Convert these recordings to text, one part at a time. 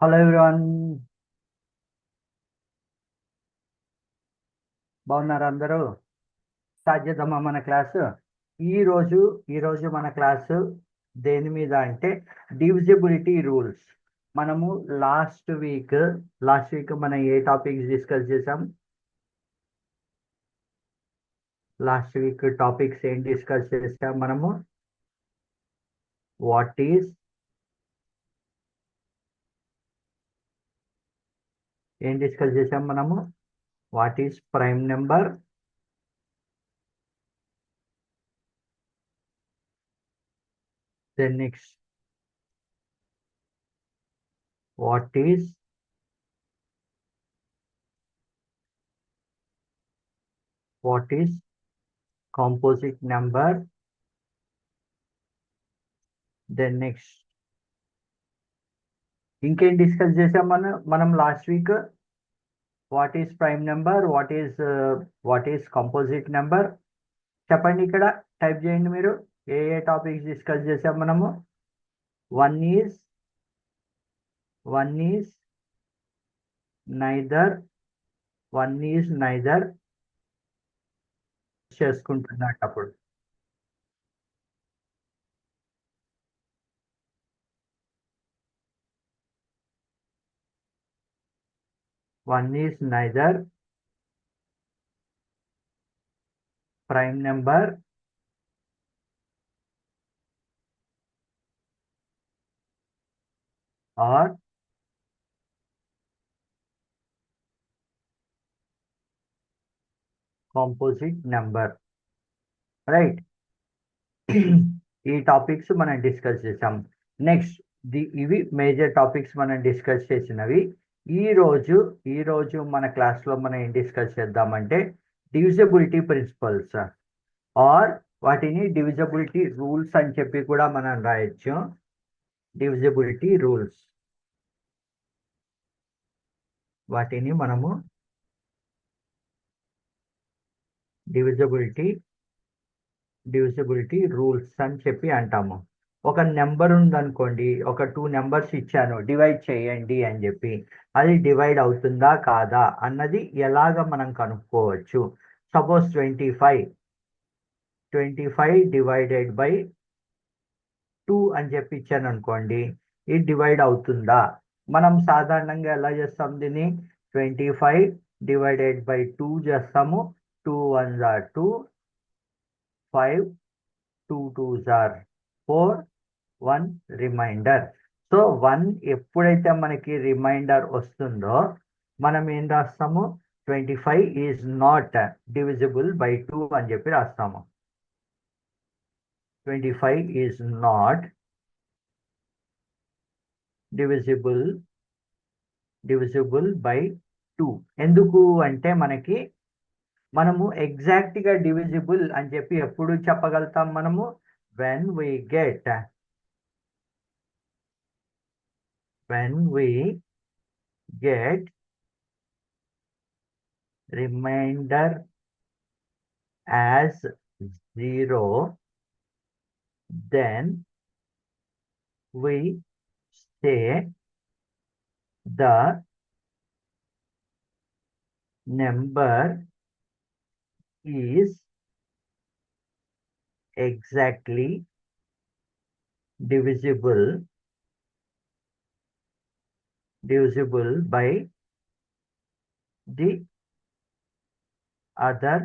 Hello everyone, బాగున్నారు అందరూ? Start చేద్దామా మన క్లాసు? ఈరోజు ఈరోజు మన క్లాసు దేని మీద అంటే డివిజిబిలిటీ రూల్స్. మనము లాస్ట్ వీక్ మనం ఏ టాపిక్స్ డిస్కస్ చేసాం? లాస్ట్ వీక్ టాపిక్స్ ఏం డిస్కస్ చేసాం మనము? వాట్ ఈస్ ఏం డిస్కస్ చేసాం మనము? What is prime number, then next what is composite number, then next ఇంకేం డిస్కస్ చేసాం మనం last week? What is prime number, what is composite number. చెప్పండి, ఇక్కడ టైప్ చేయండి మీరు. ఏ ఏ టాపిక్స్ డిస్కస్ చేసాం మనము? వన్ ఈజ్ నైదర్ చేసుకుంటున్నట్టు అప్పుడు one is neither prime number or composite number, right? ఈ టాపిక్స్ మనం డిస్కస్ చేసాం. నెక్స్ట్ ఇవి మేజర్ టాపిక్స్ మనం డిస్కస్ చేసినవి. ఈ రోజు మన క్లాస్లో మనం ఏం డిస్కస్ చేద్దామంటే డివిజిబిలిటీ ప్రిన్సిపల్స్ ఆర్ వాటిని డివిజిబిలిటీ రూల్స్ అని చెప్పి కూడా మనం రాయొచ్చు. డివిజిబిలిటీ రూల్స్, వాటిని మనము డివిజిబిలిటీ రూల్స్ అని చెప్పి అంటాము. ఒక నెంబర్ ఉందనుకోండి, ఒక 2 నెంబర్స్ ఇచ్చాను, డివైడ్ చేయండి అని చెప్పి, అది డివైడ్ అవుతుందా కాదా అన్నది ఎలాగ మనం కనుక్కోవచ్చు? సపోజ్ 25 డివైడెడ్ బై 2 అని చెప్పి ఇచ్చాను అనుకోండి, ఇది డివైడ్ అవుతుందా? మనం సాధారణంగా ఎలా చేస్తాం దీన్ని? 25 డివైడెడ్ బై 2 చేస్తాము. 2 1s are 2, 5 2 2s are 4, 1 reminder. So 1 ఎప్పుడైతే మనకి రిమైండర్ వస్తుందో మనం ఏం రాస్తాము? 25 ఈజ్ నాట్ డివిజిబుల్ బై 2 అని చెప్పి రాస్తాము. 25 ఈజ్ నాట్ డివిజిబుల్ బై 2. ఎందుకు అంటే మనము ఎగ్జాక్ట్గా డివిజిబుల్ అని చెప్పి ఎప్పుడు చెప్పగలుగుతాం మనము? when we get remainder as 0, then we say the number is exactly divisible by the other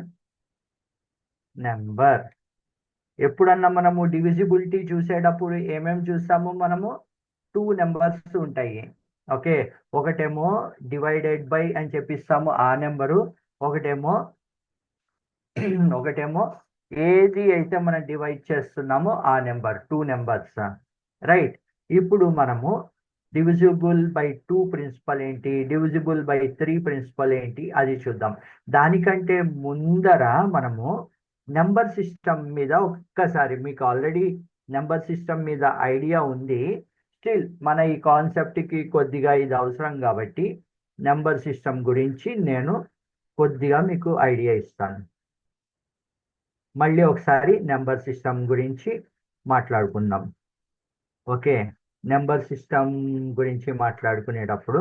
number. ఎప్పుడన్నా మనము డివిజిబిలిటీ చూసేటప్పుడు ఏమేమి చూస్తాము మనము? 2 నెంబర్స్ ఉంటాయి. ఓకే, ఒకటేమో డివైడెడ్ బై అని చెప్పిస్తాము ఆ నెంబరు, ఒకటేమో ఏది అయితే మనం డివైడ్ చేస్తున్నామో ఆ నెంబర్. 2 numbers, right? ఇప్పుడు మనము డివిజిబుల్ బై 2 ప్రిన్సిపల్ ఏంటి, డివిజిబుల్ బై 3 ప్రిన్సిపల్ ఏంటి అది చూద్దాం. దానికంటే ముందర మనము నెంబర్ సిస్టమ్ మీద ఒక్కసారి, మీకు ఆల్రెడీ నెంబర్ సిస్టమ్ మీద ఐడియా ఉంది, స్టిల్ మన ఈ కాన్సెప్ట్కి కొద్దిగా ఇది అవసరం కాబట్టి నెంబర్ సిస్టమ్ గురించి నేను కొద్దిగా మీకు ఐడియా ఇస్తాను. మళ్ళీ ఒకసారి నెంబర్ సిస్టమ్ గురించి మాట్లాడుకుందాం. ఓకే, నెంబర్ సిస్టమ్ గురించి మాట్లాడుకునేటప్పుడు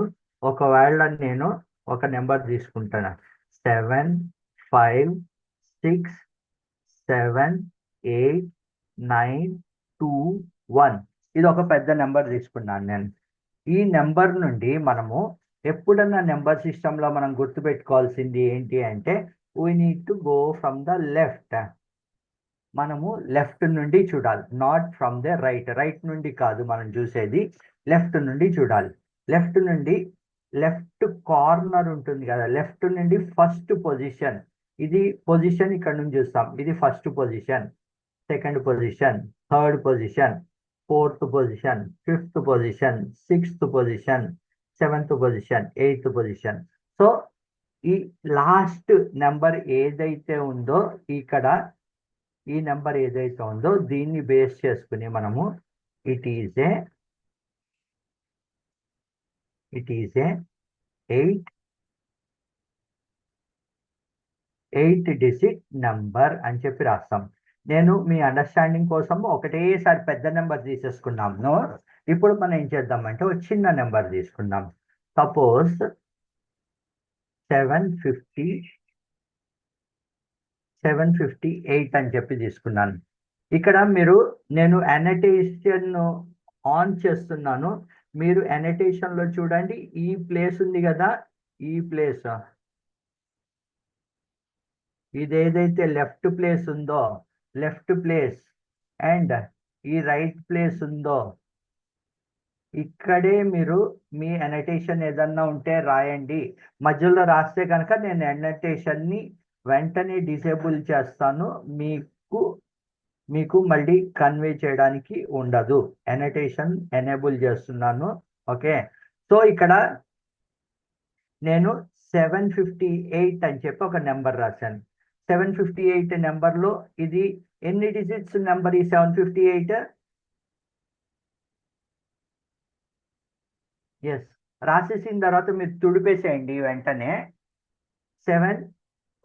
ఒకవేళ నేను ఒక నెంబర్ తీసుకుంటాను 7 5 6 7 8 9 2 1 ఇది ఒక పెద్ద నెంబర్ తీసుకున్నాను నేను. ఈ నెంబర్ నుండి మనము ఎప్పుడన్నా నెంబర్ సిస్టంలో మనం గుర్తుపెట్టుకోవాల్సింది ఏంటి అంటే we need to go from the left. మనము లెఫ్ట్ నుండి చూడాలి, నాట్ ఫ్రమ్ ద రైట్ నుండి కాదు మనం చూసేది, లెఫ్ట్ నుండి చూడాలి. లెఫ్ట్ నుండి లెఫ్ట్ కార్నర్ ఉంటుంది కదా, లెఫ్ట్ నుండి ఫస్ట్ పొజిషన్, ఇది పొజిషన్ ఇక్కడ నుంచి చూస్తాం, ఇది first position, second position, third position, fourth position, fifth position, sixth position, seventh position, eighth position. So ఈ లాస్ట్ నెంబర్ ఏదైతే ఉందో ఇక్కడ, ఈ నెంబర్ ఏదైతే ఉందో దీన్ని బేస్ చేసుకుని మనము it is a 8 digit number అని చెప్పి రాస్తాం. నేను మీ అండర్స్టాండింగ్ కోసం ఒకటేసారి పెద్ద నెంబర్ తీసేసుకున్నాము. ఇప్పుడు మనం ఏం చేద్దామంటే ఒక చిన్న నెంబర్ తీసుకుందాం. సపోజ్ 758 అని చెప్పి తీసుకున్నాను. ఇక్కడ నేను అనోటేషన్ ఆన్ చేస్తున్నాను, మీరు అనోటేషన్ లో చూడండి, ఈ ప్లేస్ ఉంది కదా, ఈ ప్లేస్, ఇదేదైతే లెఫ్ట్ ప్లేస్ ఉందో, లెఫ్ట్ ప్లేస్ అండ్ ఈ రైట్ ప్లేస్ ఉందో, ఇక్కడే మీరు మీ అనోటేషన్ ఏదన్నా ఉంటే రాయండి. మధ్యలో రాస్తే కనుక నేను అనోటేషన్ని వెంటనే డిసేబుల్ చేస్తాను, మీకు మళ్ళీ కన్వే చేయడానికి ఉండదు. అనోటేషన్ ఎనేబుల్ చేస్తున్నాను. ఓకే, సో ఇక్కడ నేను 758 అని చెప్పి ఒక నెంబర్ రాశాను. 758 నెంబర్లో ఇది ఎన్ని డిజిట్స్ నెంబర్? ఈ 758 ఎస్, రాసేసిన తర్వాత మీరు తుడిపేసేయండి వెంటనే 7.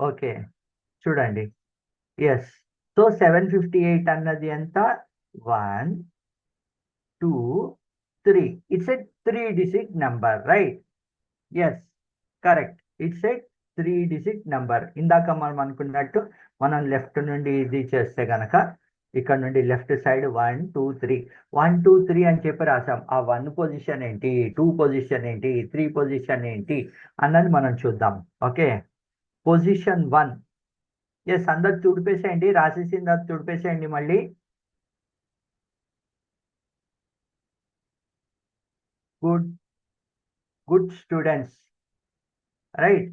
ఓకే చూడండి, ఎస్. సో 758 అన్నది ఎంత? 1 2 3. It's a 3 digit number, right? Yes, correct. It's a 3 digit number. ఇందాక మనం అనుకున్నట్టు మనం లెఫ్ట్ నుండి ఇది చేస్తే కనుక ఇక్కడ నుండి లెఫ్ట్ సైడ్ 1 2 3 1 2 3 అని చెప్పి రాసాం. ఆ 1 పొజిషన్ ఏంటి, 2 పొజిషన్ ఏంటి, 3 పొజిషన్ ఏంటి అన్నది మనం చూద్దాం. Okay, position 1. ఎస్, అందరు తుడిపేసేయండి, రాసేసిన తర్వాత తుడిపేసేయండి మళ్ళీ. Good students, right?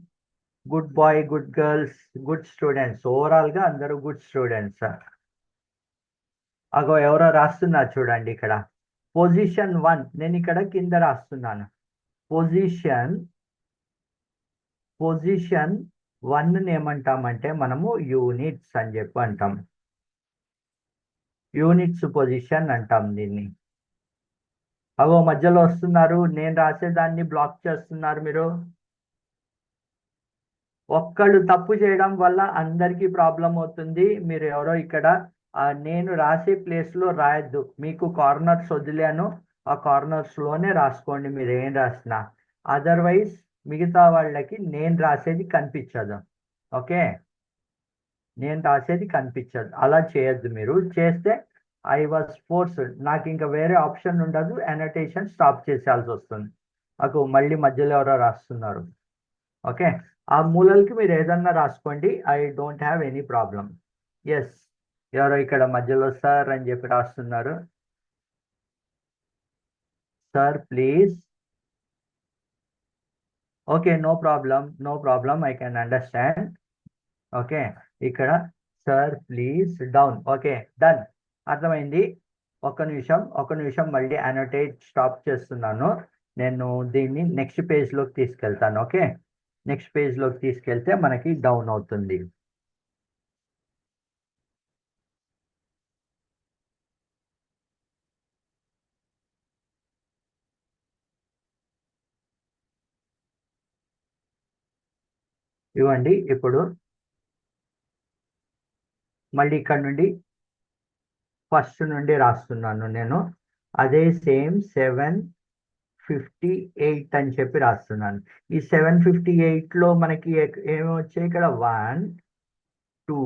Good boy, good girls, good students, overall గా అందరూ గుడ్ స్టూడెంట్స్. అగో ఎవరో రాస్తున్నారు చూడండి ఇక్కడ, పొజిషన్ 1. నేను ఇక్కడ కింద రాస్తున్నాను, పొజిషన్ 1 ఏమంటామంటే మనము యూనిట్స్ అని చెప్పి అంటాం. యూనిట్స్ పొజిషన్ అంటాం దీన్ని. అగో మధ్యలో వస్తున్నారు, నేను రాసేదాన్ని బ్లాక్ చేస్తున్నారు మీరు. ఒక్కళ్ళు తప్పు చేయడం వల్ల అందరికీ ప్రాబ్లం అవుతుంది. మీరు ఎవరో ఇక్కడ నేను రాసే ప్లేస్లో రాయొద్దు, మీకు కార్నర్స్ వదిలేను, ఆ కార్నర్స్లోనే రాసుకోండి మీరు ఏం రాసినా. అదర్వైజ్ మిగతా వాళ్ళకి నేను రాసేది కనిపించదు. ఓకే, నేను రాసేది కనిపించదు, అలా చేయొద్దు. మీరు చేస్తే ఐ వాజ్ ఫోర్స్డ్, నాకు ఇంకా వేరే ఆప్షన్ ఉండదు, అనోటేషన్ స్టాప్ చేసేయాల్సి వస్తుంది. నాకు మళ్ళీ మధ్యలో ఎవరో రాస్తున్నారు. ఓకే, ఆ మూలలకి మీరు ఏదన్నా రాసుకోండి, I don't have any problem. Yes, ఎవరో ఇక్కడ మధ్యలో సార్ అని చెప్పి రాస్తున్నారు. Sir please. Okay, no problem, I can understand. Okay, ఇక్కడ sir please down. Okay, done, అర్థమైంది. ఒక నిమిషం మళ్ళీ అనోటేట్ స్టాప్ చేస్తున్నాను. నేను దీన్ని నెక్స్ట్ పేజ్లోకి తీసుకెళ్తాను. ఓకే, నెక్స్ట్ పేజ్లోకి తీసుకెళ్తే మనకి డౌన్ అవుతుంది. ఇవ్వండి, ఇప్పుడు మళ్ళీ ఇక్కడ నుండి ఫస్ట్ నుండి రాస్తున్నాను నేను. అదే సేమ్ 758 అని చెప్పి రాస్తున్నాను. ఈ 758లో మనకి ఏమి వచ్చాయి ఇక్కడ 1 2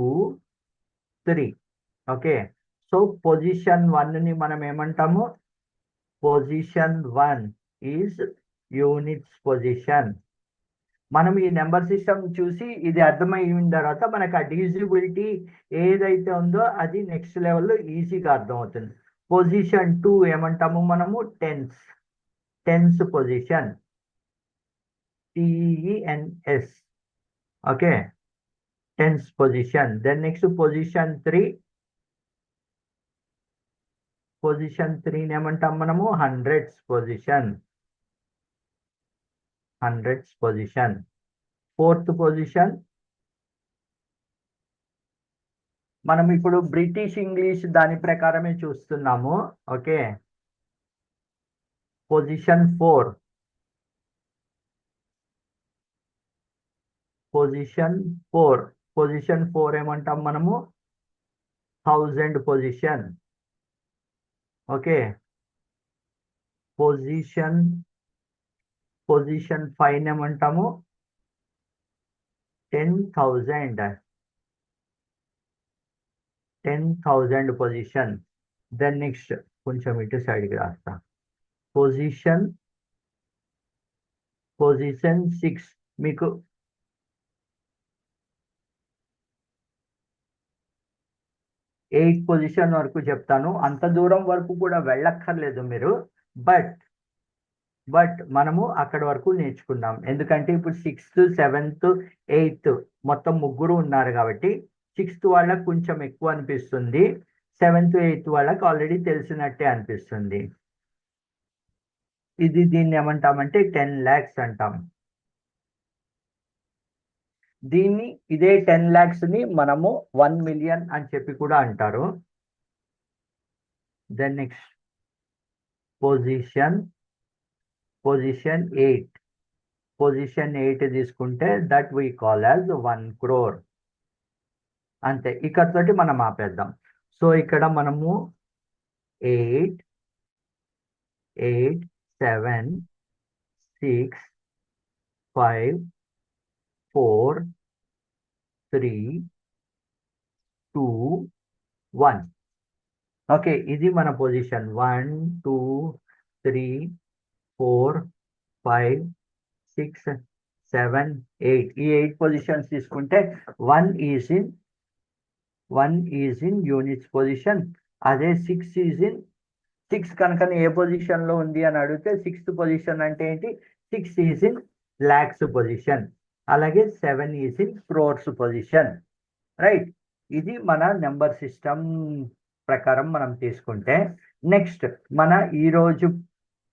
3. ఓకే, సో పొజిషన్ 1ని మనం ఏమంటాము? Position 1 is units position. మనం ఈ నెంబర్ సిస్టమ్ చూసి ఇది అర్థమైన తర్వాత మనకు ఆ డివిజిబిలిటీ ఏదైతే ఉందో అది నెక్స్ట్ లెవెల్లో ఈజీగా అర్థమవుతుంది. పొజిషన్ 2 ఏమంటాము మనము? Tens position, TENS. Okay, tens position. Then next position 3 ఏమంటాం మనము? Hundreds position. ఫోర్త్ పొజిషన్ మనం ఇప్పుడు బ్రిటిష్ ఇంగ్లీష్ దాని ప్రకారమే చూస్తున్నాము. ఓకే, పొజిషన్ 4 ఏమంటాం మనము? 1000 పొజిషన్. ఓకే, పొజిషన్ 5 ఏమంటాము? 10,000 పొజిషన్. దెన్ నెక్స్ట్ కొంచెం ఇటు సైడ్కి రాస్తా. పొజిషన్ 6 మీకు 8 పొజిషన్ వరకు చెప్తాను. అంత దూరం వరకు కూడా వెళ్ళక్కర్లేదు మీరు. బట్ మనము అక్కడ వరకు నేర్చుకుందాం. ఎందుకంటే ఇప్పుడు 6th 7th 8th మొత్తం ముగ్గురు ఉన్నారు కాబట్టి 6th వాళ్ళకి కొంచెం ఎక్కువ అనిపిస్తుంది, 7th 8th వాళ్ళకి ఆల్రెడీ తెలిసినట్టే అనిపిస్తుంది. దీన్ని ఏమంటామంటే 10 lakhs అంటాం. ఇదే 10 lakhs ని మనము 1 million అని చెప్పి కూడా అంటారు. దెన్ నెక్స్ట్ పొజిషన్ 8 తీసుకుంటే that we call as 1 crore. అంతే, ఇక్కడతోటి మనం ఆపేద్దాం. సో ఇక్కడ మనము 8 7 6 5 4 3 2 1. ఓకే, ఇది మన పొజిషన్ 1 2 3 4 5 6 7 8. ఈ 8 పొజిషన్స్ తీసుకుంటే 1 ఈజ్ ఇన్ యూనిట్స్ పొజిషన్. అదే 6 కనుక ఏ పొజిషన్ లో ఉంది అని అడిగితే 6th పొజిషన్ అంటే ఏంటి? 6 ఈజ్ ఇన్ లాక్స్ పొజిషన్. అలాగే 7 is in crores position. Right, ఇది మన నెంబర్ సిస్టమ్ ప్రకారం మనం తీసుకుంటే. నెక్స్ట్ మన ఈరోజు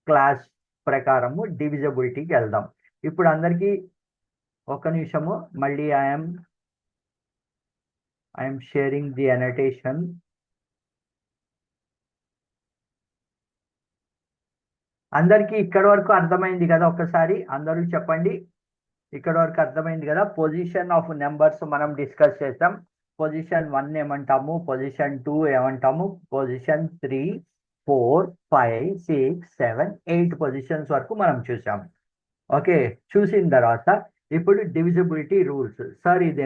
క్లాస్ ప్రకారము డివిజబిలిటీకి వెళ్దాం. ఇప్పుడు అందరికీ ఒక నిమిషము, మళ్ళీ ఐఎమ్ షేరింగ్ ది అనోటేషన్. అందరికీ ఇక్కడ వరకు అర్థమైంది కదా? ఒకసారి అందరూ చెప్పండి, ఇక్కడ వరకు అర్థమైంది కదా? పొజిషన్ ఆఫ్ నెంబర్స్ మనం డిస్కస్ చేసాం. పొజిషన్ 1 ఏమంటాము, పొజిషన్ 2 ఏమంటాము, పొజిషన్ 3 4 5 6 7 8 పొజిషన్స్ వరకు మనం చూసాం. ఓకే, చూసిన తర్వాత ఇప్పుడు డివిజిబిలిటీ రూల్స్. సార్ ఇది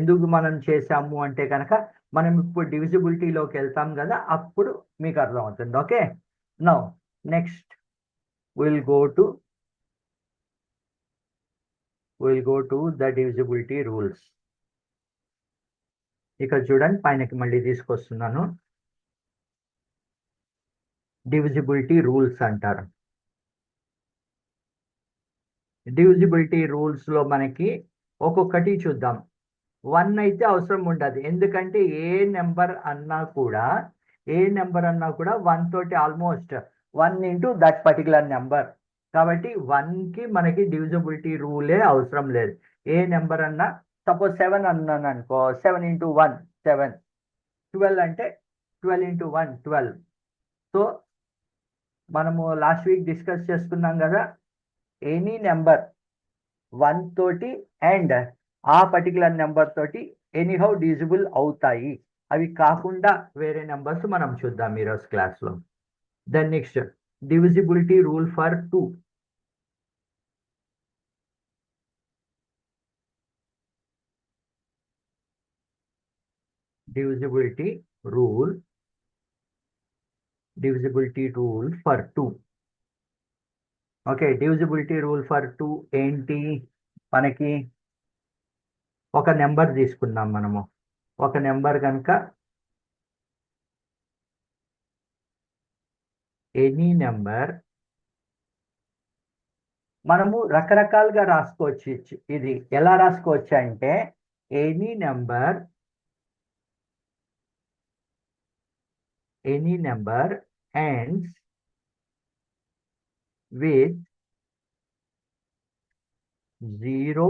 ఎందుకు మనం చేసాము అంటే కనుక మనం ఇప్పుడు డివిజిబిలిటీలోకి వెళ్తాం కదా, అప్పుడు మీకు అర్థమవుతుంది. Okay, now next will go to the divisibility rules. ఇక్కడ చూడండి, పైనకి మళ్ళీ తీసుకొస్తున్నాను. డివిజిబిలిటీ రూల్స్ అంటారు. డివిజిబిలిటీ రూల్స్ లో మనకి ఒక్కొక్కటి చూద్దాం. 1 అయితే అవసరం ఉండదు, ఎందుకంటే ఏ నెంబర్ అన్నా కూడా 1 తోటి almost 1 into that particular number. కాబట్టి 1కి మనకి డివిజిబిలిటీ రూలే అవసరం లేదు. ఏ నెంబర్ అన్నా, సపోజ్ 7 అన్నాను అనుకో, 7 ఇంటూ 1 7, 12 అంటే 12 ఇంటూ 1 12. సో మనము లాస్ట్ వీక్ డిస్కస్ చేసుకున్నాం కదా, ఎనీ నెంబర్ 1 తోటి అండ్ ఆ పర్టికులర్ నెంబర్ తోటి ఎనీహౌ డివిజిబుల్ అవుతాయి. అవి కాకుండా వేరే నెంబర్స్ మనం చూద్దాం ఈరోజు క్లాస్లో. Then next divisibility rule for 2. divisibility rule for 2. Okay, divisibility rule for 2 ఏంటి? మనకి ఒక నెంబర్ తీసుకుందాం మనము. ఒక నెంబర్ కనుక ఎనీ నెంబర్ మనము రకరకాలుగా రాసుకోవచ్చు. ఇది ఎలా రాసుకోవచ్చు అంటే ఎనీ నెంబర్ ends with 0,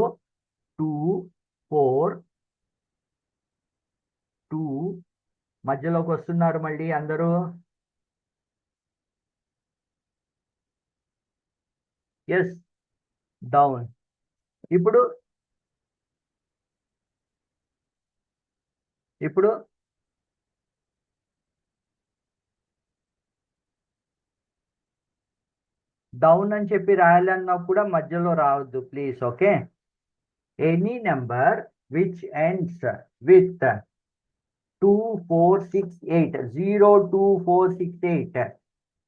2, 4, 2 మధ్యలోకి వస్తున్నారు మళ్ళీ అందరూ. Yes, down. ఇప్పుడు డౌన్ అని చెప్పి రాయాలన్నా కూడా మధ్యలో రావద్దు please. Okay, any number which ends with 2, 4, 6, 8 0, 2, 4, 6, 8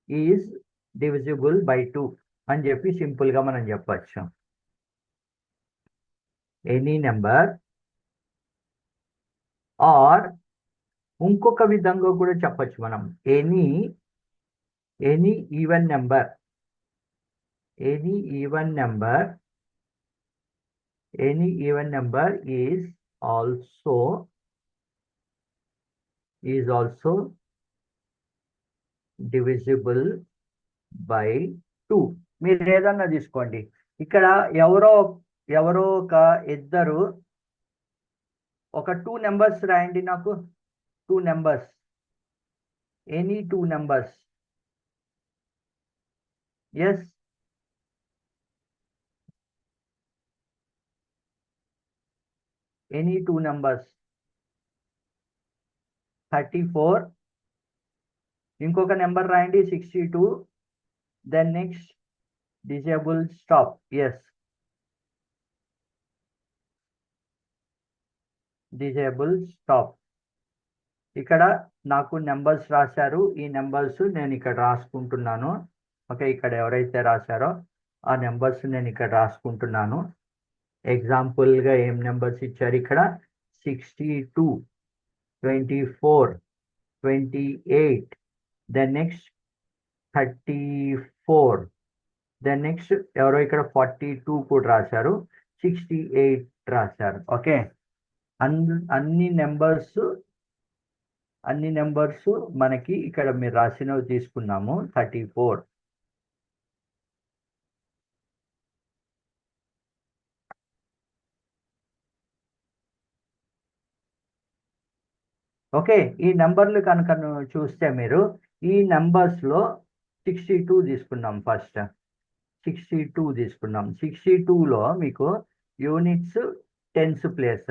is divisible by 2 అని చెప్పి సింపుల్గా మనం చెప్పచ్చు. ఎనీ నెంబర్, ఆర్ ఇంకొక విధంగా కూడా చెప్పచ్చు మనం, any even number is also divisible by 2. మీరు ఏదన్నా తీసుకోండి. ఇక్కడ ఎవరో ఒక ఇద్దరు ఒక 2 నెంబర్స్ రాయండి నాకు. 2 numbers, any 2 numbers. Yes, any 2 numbers. 34, ఇంకొక నెంబర్ రాయండి 62. Then next disable stop. Yes, disable stop. ఇక్కడ నాకు నెంబర్స్ రాశారు. ఈ నెంబర్స్ నేను ఇక్కడ రాసుకుంటున్నాను. ఓకే, ఇక్కడ ఎవరైతే రాశారో ఆ నెంబర్స్ నేను ఇక్కడ రాసుకుంటున్నాను. ఎగ్జాంపుల్గా ఏం నెంబర్స్ ఇచ్చారు ఇక్కడ? 62, 24, 28, దెన్ నెక్స్ట్ 34, దెన్ నెక్స్ట్ ఎవరో ఇక్కడ 42 కూడా రాశారు, 68 రాశారు. ఓకే, అన్ని నెంబర్స్ మనకి ఇక్కడ మీరు రాసినవి తీసుకున్నాము. 34. ఓకే, ఈ నెంబర్లు కనుక చూస్తే మీరు ఈ నెంబర్స్లో 62 తీసుకున్నాం. ఫస్ట్ 62 తీసుకున్నాం. 62లో మీకు units tens place.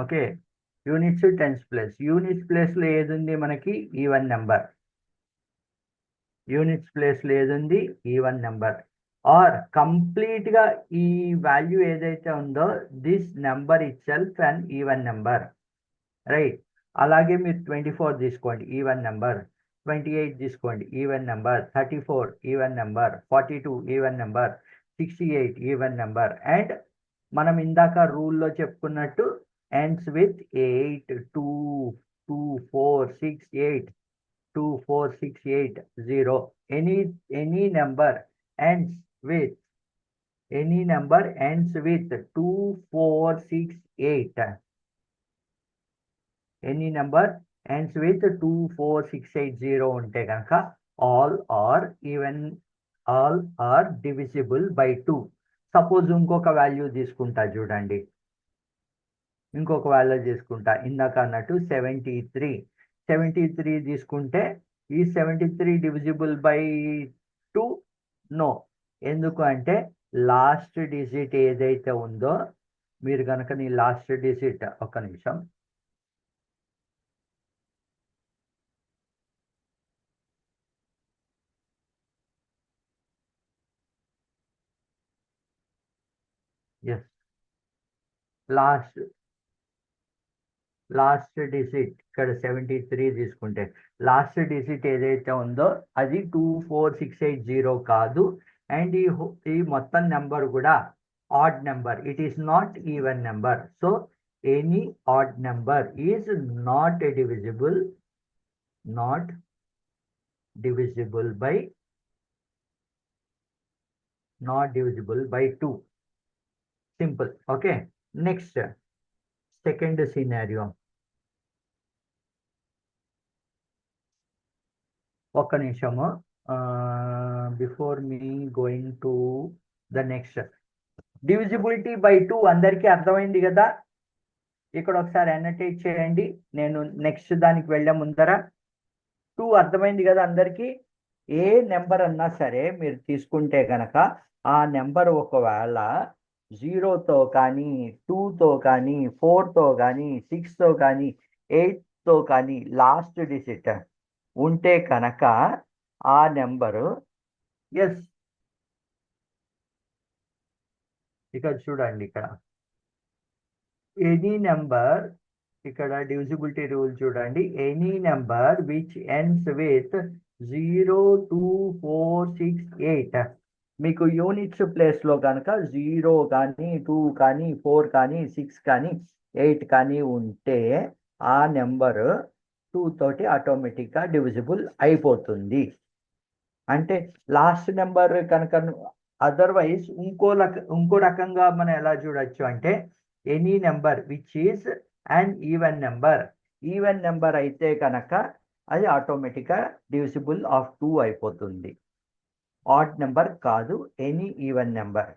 Okay, units tens place. Units ప్లేస్లో ఏది ఉంది మనకి? Even number. యూనిట్స్ ప్లేస్లో ఏది ఉంది? Even number. ఆర్ కంప్లీట్గా ఈ వాల్యూ ఏదైతే ఉందో this number it self and even number, right. అలాగే మీరు 24 తీసుకోండి, ఈవెన్ నెంబర్. 28 తీసుకోండి, even number. 34 even number. 42 even number. 68 even number. And మనం ఇందాక రూల్లో చెప్పుకున్నట్టు ends with 8, 2, 2, 4, 6, 8, 2, 4, 6, 8, 0. Any number ends with 2, 4, 6, 8. Any number ends with 2, 4, 6, 8, 0 ఉంటే కనుక all are divisible by 2. Suppose ఇంకొక వాల్యూ తీసుకుంటా చూడండి. ఇందాక అన్నట్టు 73 తీసుకుంటే ఈ 73 డివిజిబుల్ బై 2? నో. ఎందుకు అంటే లాస్ట్ డిజిట్ ఏదైతే ఉందో, మీరు కనుక నీ లాస్ట్ డిజిట్, ఒక్క నిమిషం, ఎస్, లాస్ట్ లాస్ట్ డిజిట్ ఇక్కడ 73 తీసుకుంటే లాస్ట్ డిజిట్ ఏదైతే ఉందో అది 24680 కాదు. అండ్ ఈ మొత్తం నెంబర్ కూడా odd number, it is not even number. So any odd number is not divisible by 2. Simple. Okay, next, second scenario. ఒక్క నిమిషము, before me going to the next. Divisibility by 2 అందరికీ అర్థమైంది కదా? ఇక్కడ ఒకసారి అనోటేట్ చేయండి, నేను నెక్స్ట్ దానికి వెళ్ళే ముందర. 2 అర్థమైంది కదా అందరికీ? ఏ నెంబర్ అన్నా సరే మీరు తీసుకుంటే కనుక ఆ నెంబర్ ఒకవేళ 0తో కానీ 2తో కానీ 4తో కానీ 6తో కానీ 8తో కానీ లాస్ట్ డిజిట్ ఉంటే కనుక ఆ నెంబరు, ఎస్, ఇక్కడ చూడండి, ఇక్కడ ఎనీ నెంబర్, ఇక్కడ డివిజిబిలిటీ రూల్ చూడండి, any number which ends with 0, 2, 4, 6, 8. మీకు యూనిట్స్ ప్లేస్లో కనుక 0 కానీ 2 కానీ 4 కానీ 6 కానీ 8 కానీ ఉంటే ఆ నెంబరు 2 తోటి ఆటోమేటిక్గా డివిజిబుల్ అయిపోతుంది. అంటే లాస్ట్ నెంబర్ కనుక, అదర్వైజ్ ఇంకో రకంగా మనం ఎలా చూడొచ్చు అంటే any number which is and even number అయితే కనుక అది ఆటోమేటిక్గా డివిజిబుల్ ఆఫ్ 2 అయిపోతుంది. ఆడ్ నెంబర్ కాదు, any even number.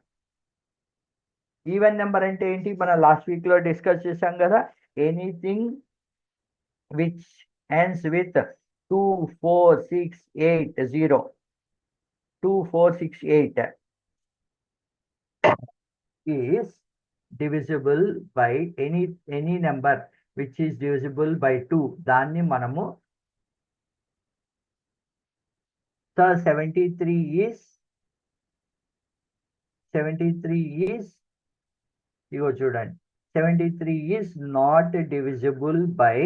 Even number అంటే ఏంటి? మనం లాస్ట్ వీక్లో డిస్కస్ చేసాం కదా, anything which ends with 2, 4, 6, 8, 0. 2, 4, 6, 8 is divisible by any number which is divisible by 2. దాన్ని మనము 73 is ఇగో చూడండి, 73 is not divisible by,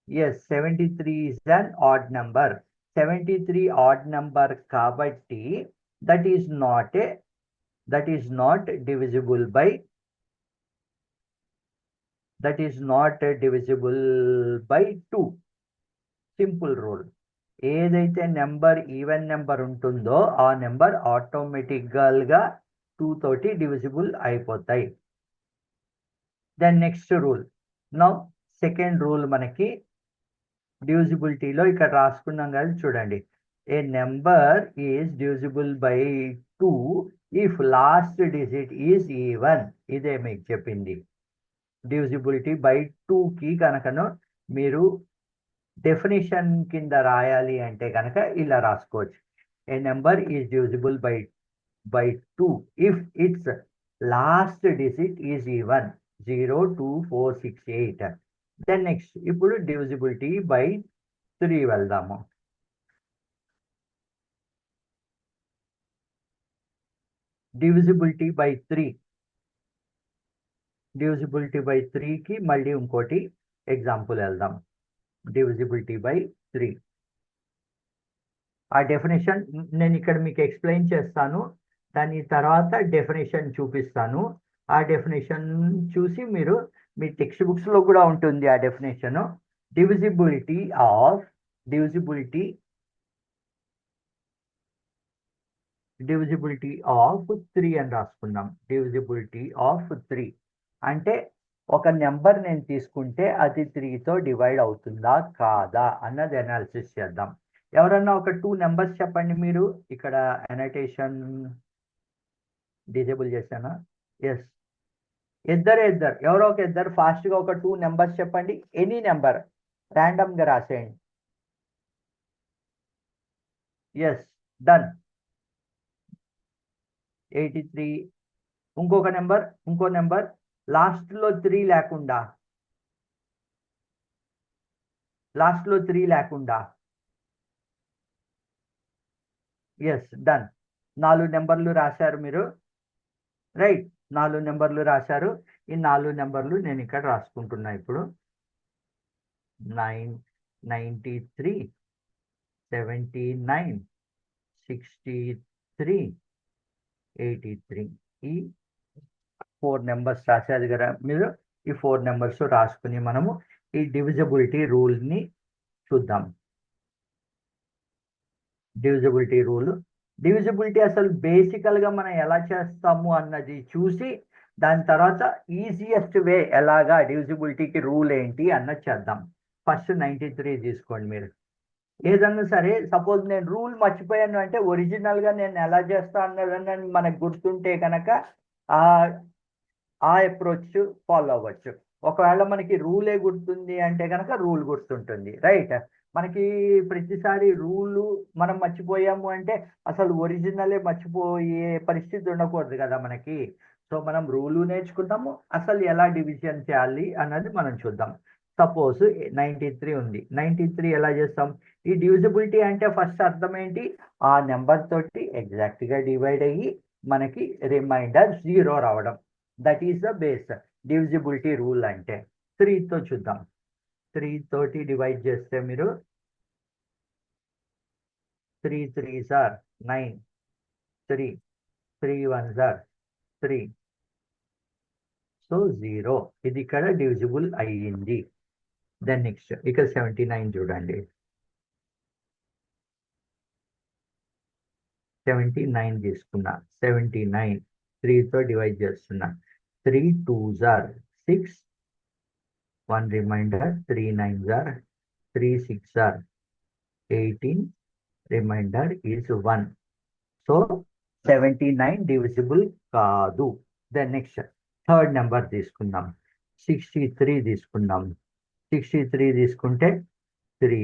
yes, 73 is an odd number. 73 odd number kabatti that is not divisible by 2. Simple rule. ఏదైతే number even number ఉంటుందో ఆ number ఆటోమేటిక్గా 2 తోటి divisible అయిపోతాయి. Then next rule. Now second rule మనకి డివిజిబిలిటీలో ఇక్కడ రాసుకున్నాం కదా, చూడండి. A number is divisible by 2 if last digit is even. ఇదే మీకు చెప్పింది. డివిజిబిలిటీ బై 2కి కనుకను మీరు డెఫినేషన్ కింద రాయాలి అంటే కనుక ఇలా రాసుకోవచ్చు. A number is divisible by 2 if it's last digit is even. 0, 2, 4, 6, 8. Then next, ఇప్పుడు డివిజిబిలిటీ బై 3 వెళ్దాము. డివిజిబిలిటీ బై 3కి మళ్ళీ ఇంకోటి ఎగ్జాంపుల్ వెళ్దాం. డివిజిబిలిటీ బై 3, ఆ డెఫినేషన్ నేను ఇక్కడ మీకు ఎక్స్ప్లెయిన్ చేస్తాను, దాని తర్వాత డెఫినేషన్ చూపిస్తాను. ఆ డెఫినేషన్ చూసి మీరు మీ టెక్స్ట్ బుక్స్లో కూడా ఉంటుంది ఆ డెఫినేషన్. డివిజిబిలిటీ ఆఫ్ 3 అని రాసుకున్నాం. డివిజిబిలిటీ ఆఫ్ 3 అంటే ఒక నెంబర్ నేను తీసుకుంటే అది 3తో డివైడ్ అవుతుందా కాదా అన్నది అనాలిసిస్ చేద్దాం. ఎవరన్నా ఒక 2 నెంబర్స్ చెప్పండి. మీరు ఇక్కడ అనోటేషన్ డిజేబుల్ చేశానా? ఎస్, ఎవరో ఒక ఇద్దరు ఫాస్ట్గా ఒక 2 నెంబర్స్ చెప్పండి. ఎనీ నెంబర్ ర్యాండమ్గా రాసేయండి. Yes, done. 83. ఇంకో నెంబర్ లాస్ట్లో 3 లేకుండా. Yes, done. 4 నెంబర్లు రాశారు మీరు, రైట్. 4 నెంబర్లు రాశారు. ఈ 4 నెంబర్లు నేను ఇక్కడ రాసుకుంటున్నా ఇప్పుడు. 9, 93, 79, 63, 83. ఈ 4 నెంబర్స్ రాశారు కదా మీరు. ఈ 4 నెంబర్స్ రాసుకుని మనము ఈ డివిజిబిలిటీ రూల్ని చూద్దాం. డివిజిబిలిటీ అసలు బేసికల్గా మనం ఎలా చేస్తాము అన్నది చూసి దాని తర్వాత ఈజియెస్ట్ వే ఎలాగా డివిజిబిలిటీకి రూల్ ఏంటి అన్నది చేద్దాం. ఫస్ట్ 93 తీసుకోండి మీరు. ఏదన్నా సరే సపోజ్ నేను రూల్ మర్చిపోయాను అంటే ఒరిజినల్గా నేను ఎలా చేస్తా అన్నదని మనకు గుర్తుంటే కనుక ఆ అప్రోచ్ ఫాలో అవ్వచ్చు. ఒకవేళ మనకి రూలే గుర్తుంది అంటే కనుక రూల్ గుర్తుంటుంది, రైట్? మనకి ప్రతిసారి రూలు మనం మర్చిపోయాము అంటే అసలు ఒరిజినలే మర్చిపోయే పరిస్థితి ఉండకూడదు కదా మనకి. సో మనం రూలు నేర్చుకుంటాము, అసలు ఎలా డివిజన్ చేయాలి అన్నది మనం చూద్దాం. సపోజ్ 93 ఉంది. 93 ఎలా చేస్తాం? ఈ డివిజిబిలిటీ అంటే ఫస్ట్ అర్థం ఏంటి? ఆ నెంబర్ తోటి ఎగ్జాక్ట్గా డివైడ్ అయ్యి మనకి రిమైండర్ 0 రావడం. That is the base divisibility rule అంటే. 3తో చూద్దాం. 3 తోటి డివైడ్ చేస్తే మీరు 3 3s are 9, 3 3 1s are 3, so 0. ఇది ఇక్కడ డివిజిబుల్ అయ్యింది. దెన్ నెక్స్ట్ ఇక్కడ 79 చూడండి. 79 తీసుకున్నా. 79 3తో డివైడ్ చేస్తున్నా. 3 2s are 6, 1 remainder. 3 9s are 3 6 are 18, remainder is 1. So 79 divisible కాదు. దెన్ నెక్స్ట్ థర్డ్ నెంబర్ తీసుకుందాం. 63 తీసుకుందాం. 63 తీసుకుంటే 3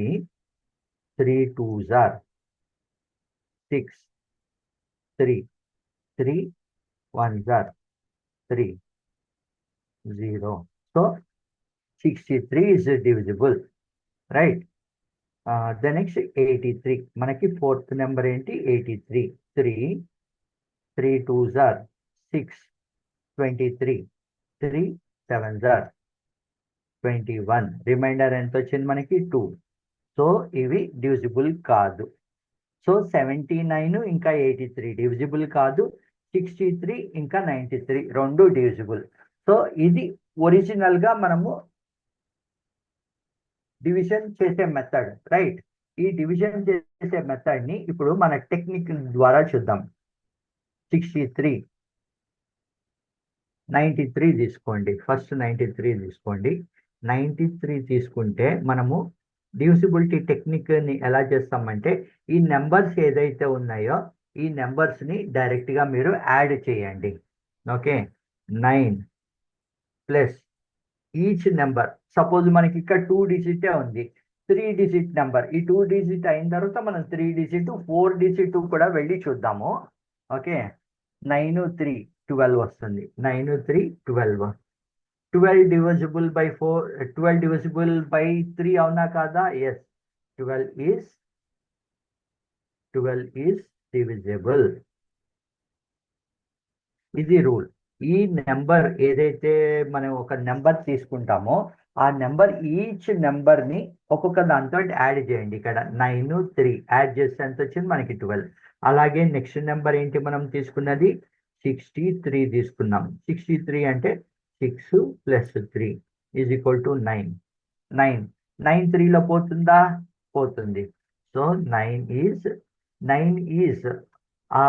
3 2s are 6, 3 3 1s are 3, 0. So 63 is divisible, right? The next 83. మనకి ఫోర్త్ నెంబర్ ఏంటి? 83. 3 2s are 6, 23, 3 7s are 21. Reminder ఎంత వచ్చింది మనకి? 2. So ఇవి డివిజిబుల్ కాదు. సో 79 ఇంకా 83 డివిజిబుల్ కాదు. 63 ఇంకా 93 రెండు డివిజిబుల్. సో ఇది ఒరిజినల్గా మనము డివిజన్ చేసే మెథడ్, రైట్? ఈ డివిజన్ చేసే మెథడ్ని ఇప్పుడు మన టెక్నిక్ ద్వారా చూద్దాం. 63 93 తీసుకోండి. ఫస్ట్ 93 తీసుకోండి. 93 తీసుకుంటే మనము డివిజిబిలిటీ టెక్నిక్ని ఎలా చేస్తామంటే ఈ నెంబర్స్ ఏదైతే ఉన్నాయో ఈ నెంబర్స్ని డైరెక్ట్గా మీరు యాడ్ చేయండి. Okay, 9 plus each number. Suppose మనకి ఇక్కడ 2 డిజిటే ఉంది, 3 డిజిట్ నెంబర్. ఈ 2 డిజిట్ అయిన తర్వాత మనం 3 డిజిట్ 4 డిజిట్ కూడా వెళ్ళి చూద్దాము. ఓకే, 9 3 12 వస్తుంది. 9 3 12. 12 డివిజిబుల్ బై 4, 12 డివిజిబుల్ బై 3 అవునా కాదా? Yes, 12 is divisible. ఇది రూల్. ఈ నెంబర్ ఏదైతే మనం ఒక నెంబర్ తీసుకుంటామో ఆ నెంబర్ ఈచ్ నెంబర్ని ఒక్కొక్క దాంతో యాడ్ చేయండి. ఇక్కడ 9 3 యాడ్ చేస్తే ఎంత వచ్చింది మనకి? 12. అలాగే నెక్స్ట్ నెంబర్ ఏంటి మనం తీసుకున్నది? 63 తీసుకున్నాం. 63 అంటే 6 ప్లస్ 3 ఈజ్ ఈక్వల్ టు 9. 9 3లో పోతుందా? పోతుంది. సో 9 ఈజ్ ఆ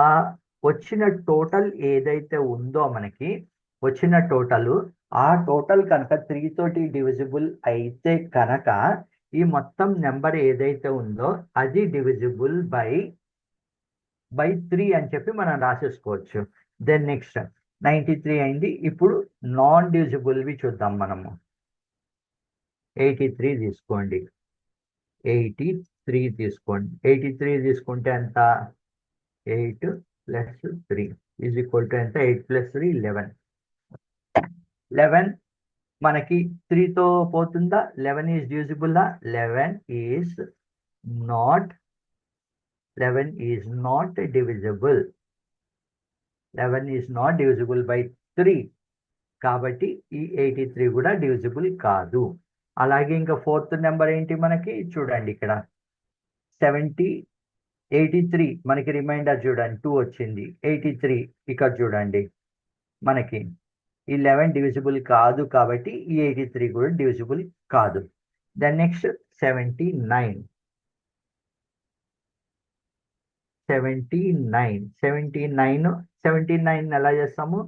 వచ్చిన టోటల్ ఏదైతే ఉందో మనకి వచ్చిన టోటల్, ఆ టోటల్ కనుక 3 తోటి డివిజిబుల్ అయితే కనుక ఈ మొత్తం నెంబర్ ఏదైతే ఉందో అది డివిజిబుల్ బై 3 అని చెప్పి మనం రాసేసుకోవచ్చు. దెన్ నెక్స్ట్ 93 అయింది. ఇప్పుడు నాన్ డివిజిబుల్వి చూద్దాం మనము. 83 తీసుకోండి. 83 తీసుకోండి. 83 తీసుకుంటే ఎంత? 8 ప్లస్ 3 ఈజ్ ఈక్వల్ టు ఎంత? 8 ప్లస్ 3 11. 11 మనకి 3తో పోతుందా? 11 is divisible. 11 is not divisible. 11 is not divisible by 3 కాబట్టి ఈ 83 కూడా డివిజిబుల్ కాదు. అలాగే ఇంకా ఫోర్త్ నెంబర్ ఏంటి మనకి చూడండి ఇక్కడ 83 మనకి రిమైండర్ చూడండి 2 వచ్చింది. 83 ఇక్కడ చూడండి మనకి 11 డివిజిబుల్ కాదు కాబట్టి ఈ 83 కూడా డివిజిబుల్ కాదు. దెన్ నెక్స్ట్ 79 ఎలా చేస్తాము?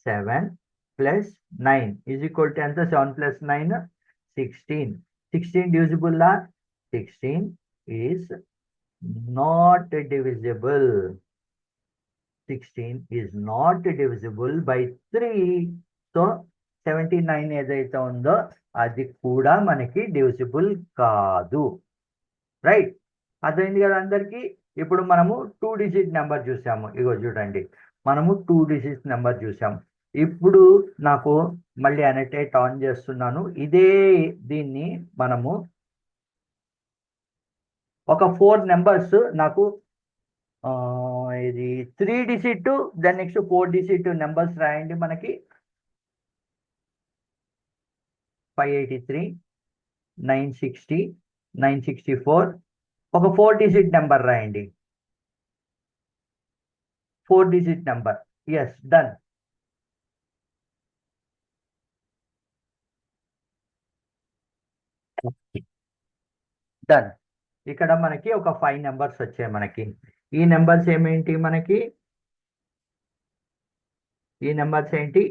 7 + 9 = ఎంత? 7 + 9 16. 16 divisible la? 16 is not divisible. 16 is not divisible by 3. So 79 ఏదైతే ఉందో అది కూడా మనకి డివిజిబుల్ కాదు. రైట్, అర్థమైంది కదా అందరికి? ఇప్పుడు మనము 2 డిజిట్ నెంబర్ చూసాము. ఇగో చూడండి, మనము 2 డిజిట్ నెంబర్ చూసాము. ఇప్పుడు నాకు మళ్ళీ అనటేట్ ఆన్ చేస్తున్నాను. దీన్ని మనము ఒక 4 నెంబర్స్ నాకు ఇది 3 digit then next 4 digit numbers రాయండి. మనకి 583, 960, 964 ఒక 4 డిజిట్ నెంబర్ రాయండి. 4 digit number. Yes, done. Done. ఇక్కడ మనకి ఒక 5 నెంబర్స్ వచ్చాయి. మనకి ఈ నెంబర్స్ ఏమేంటి? మనకి ఈ నెంబర్స్ ఏంటి?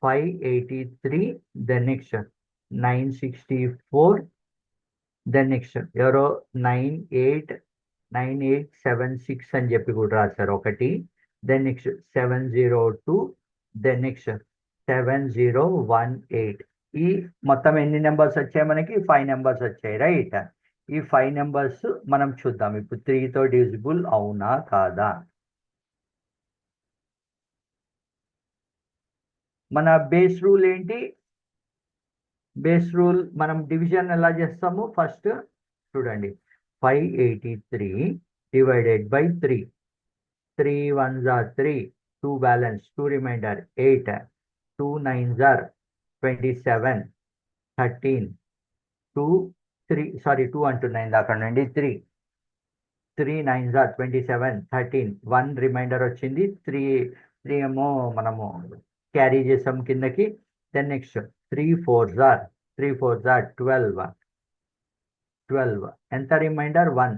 583, దెన్ నెక్స్ట్ 964, దెన్ నెక్స్ట్ ఎవరో 9876 అని చెప్పి కూడా రాశారు ఒకటి. Then next 702, then next 7018. ఈ మొత్తం ఎన్ని నెంబర్స్ వచ్చాయి? మనకి 5 నెంబర్స్ వచ్చాయి. రైట్, ఈ 5 నెంబర్స్ మనం చూద్దాం ఇప్పుడు 3తో డివిజిబుల్ అవునా కాదా. మన బేస్ రూల్ ఏంటి? బేస్ రూల్ మనం డివిజన్ ఎలా చేస్తాము? ఫస్ట్ చూడండి, 583 divided by 3. 3 1s are 3, 2 balance, 2 remainder 8, 2 9s are 27, 13, 2 అంటున్నాయి అక్కడ నుండి 3 9s are 27, 13, 1 రిమైండర్ వచ్చింది. 3 ఏమో మనము క్యారీ చేసాం కిందకి. దెన్ నెక్స్ట్ 3 4s are 12, ఎంత remainder? 1.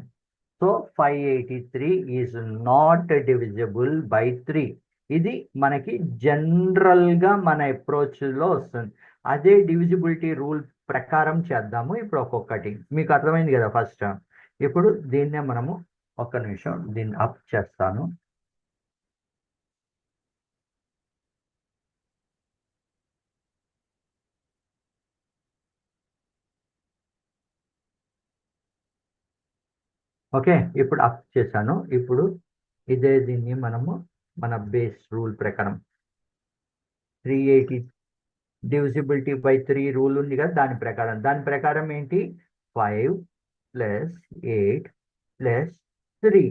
So 583 is not divisible by 3. ఇది మనకి జనరల్గా మన అప్రోచ్లో వస్తుంది. అదే డివిజిబిలిటీ రూల్ ప్రకారం చేద్దాము ఇప్పుడు ఒక్కొక్కటి. మీకు అర్థమైంది కదా ఫస్ట్? ఇప్పుడు దీన్నే మనము ఒక్క నిమిషం దీన్ని అప్ చేస్తాను. ఓకే, ఇప్పుడు అప్ చేశాను. ఇప్పుడు దీన్ని మనము మన బేస్ రూల్ ప్రకారం 380 డివిజిబిలిటీ బై 3 రూల్ ఉంది కదా, దాని ప్రకారం ఏంటి? 5 + 8 + 3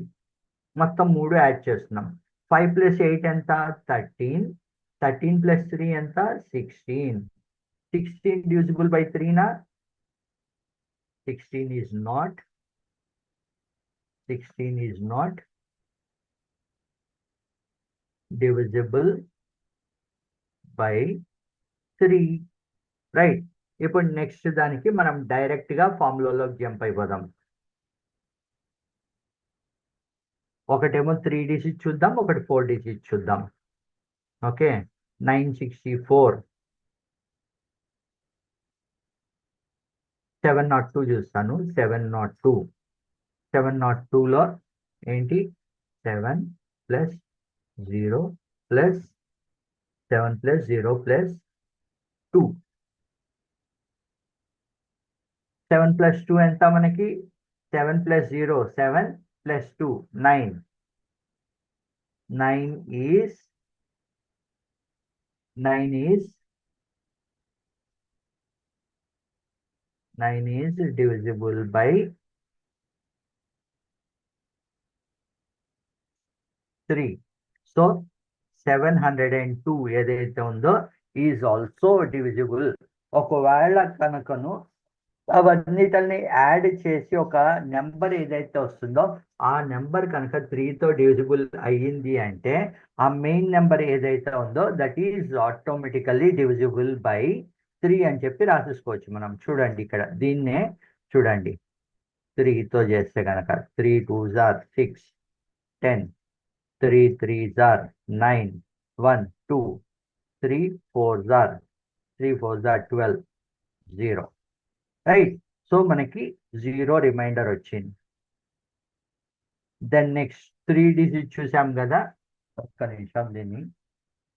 మొత్తం 3 యాడ్ చేస్తున్నాం. 5 + 8 ఎంత? 13. 13 + 3 ఎంత? 16. 16 డివిజిబుల్ బై 3నా? 16 is not divisible by 3. Right, ఇప్పుడు నెక్స్ట్ దానికి మనం డైరెక్ట్ గా ఫార్ములాలోకి జంప్ అయిపోదాం. ఒకటేమో 3 డిజిట్ చూద్దాం, ఒకటి 4 డిజిట్ చూద్దాం. ఓకే, 964, 702 చూస్తాను. 702లో ఏంటి? 7 + 0 + 7 + 0 + 2. 7 + 2 ఎంత మనకి? 7 + 0 7 + 2 9. 9 is divisible by 3. So 702 ఏదైతే ఉందో ఈజ్ ఆల్సో డివిజిబుల్. ఒకవేళ కనుకను అవన్నిటిని యాడ్ చేసి ఒక నెంబర్ ఏదైతే వస్తుందో ఆ నెంబర్ కనుక 3తో డివిజిబుల్ అయ్యింది అంటే ఆ మెయిన్ నెంబర్ ఏదైతే ఉందో that is automatically divisible by 3 అని చెప్పి రాసేసుకోవచ్చు మనం. చూడండి ఇక్కడ దీన్నే చూడండి, 3తో చేస్తే కనుక 3 2s are 6 10 3 3s are 9 1 2 3 4s are 12 0. Right. So మనకి 0 రిమైండర్ వచ్చింది. దెన్ నెక్స్ట్ 3 డిజిట్ చూసాం కదా. ఒక్క నిమిషం దీన్ని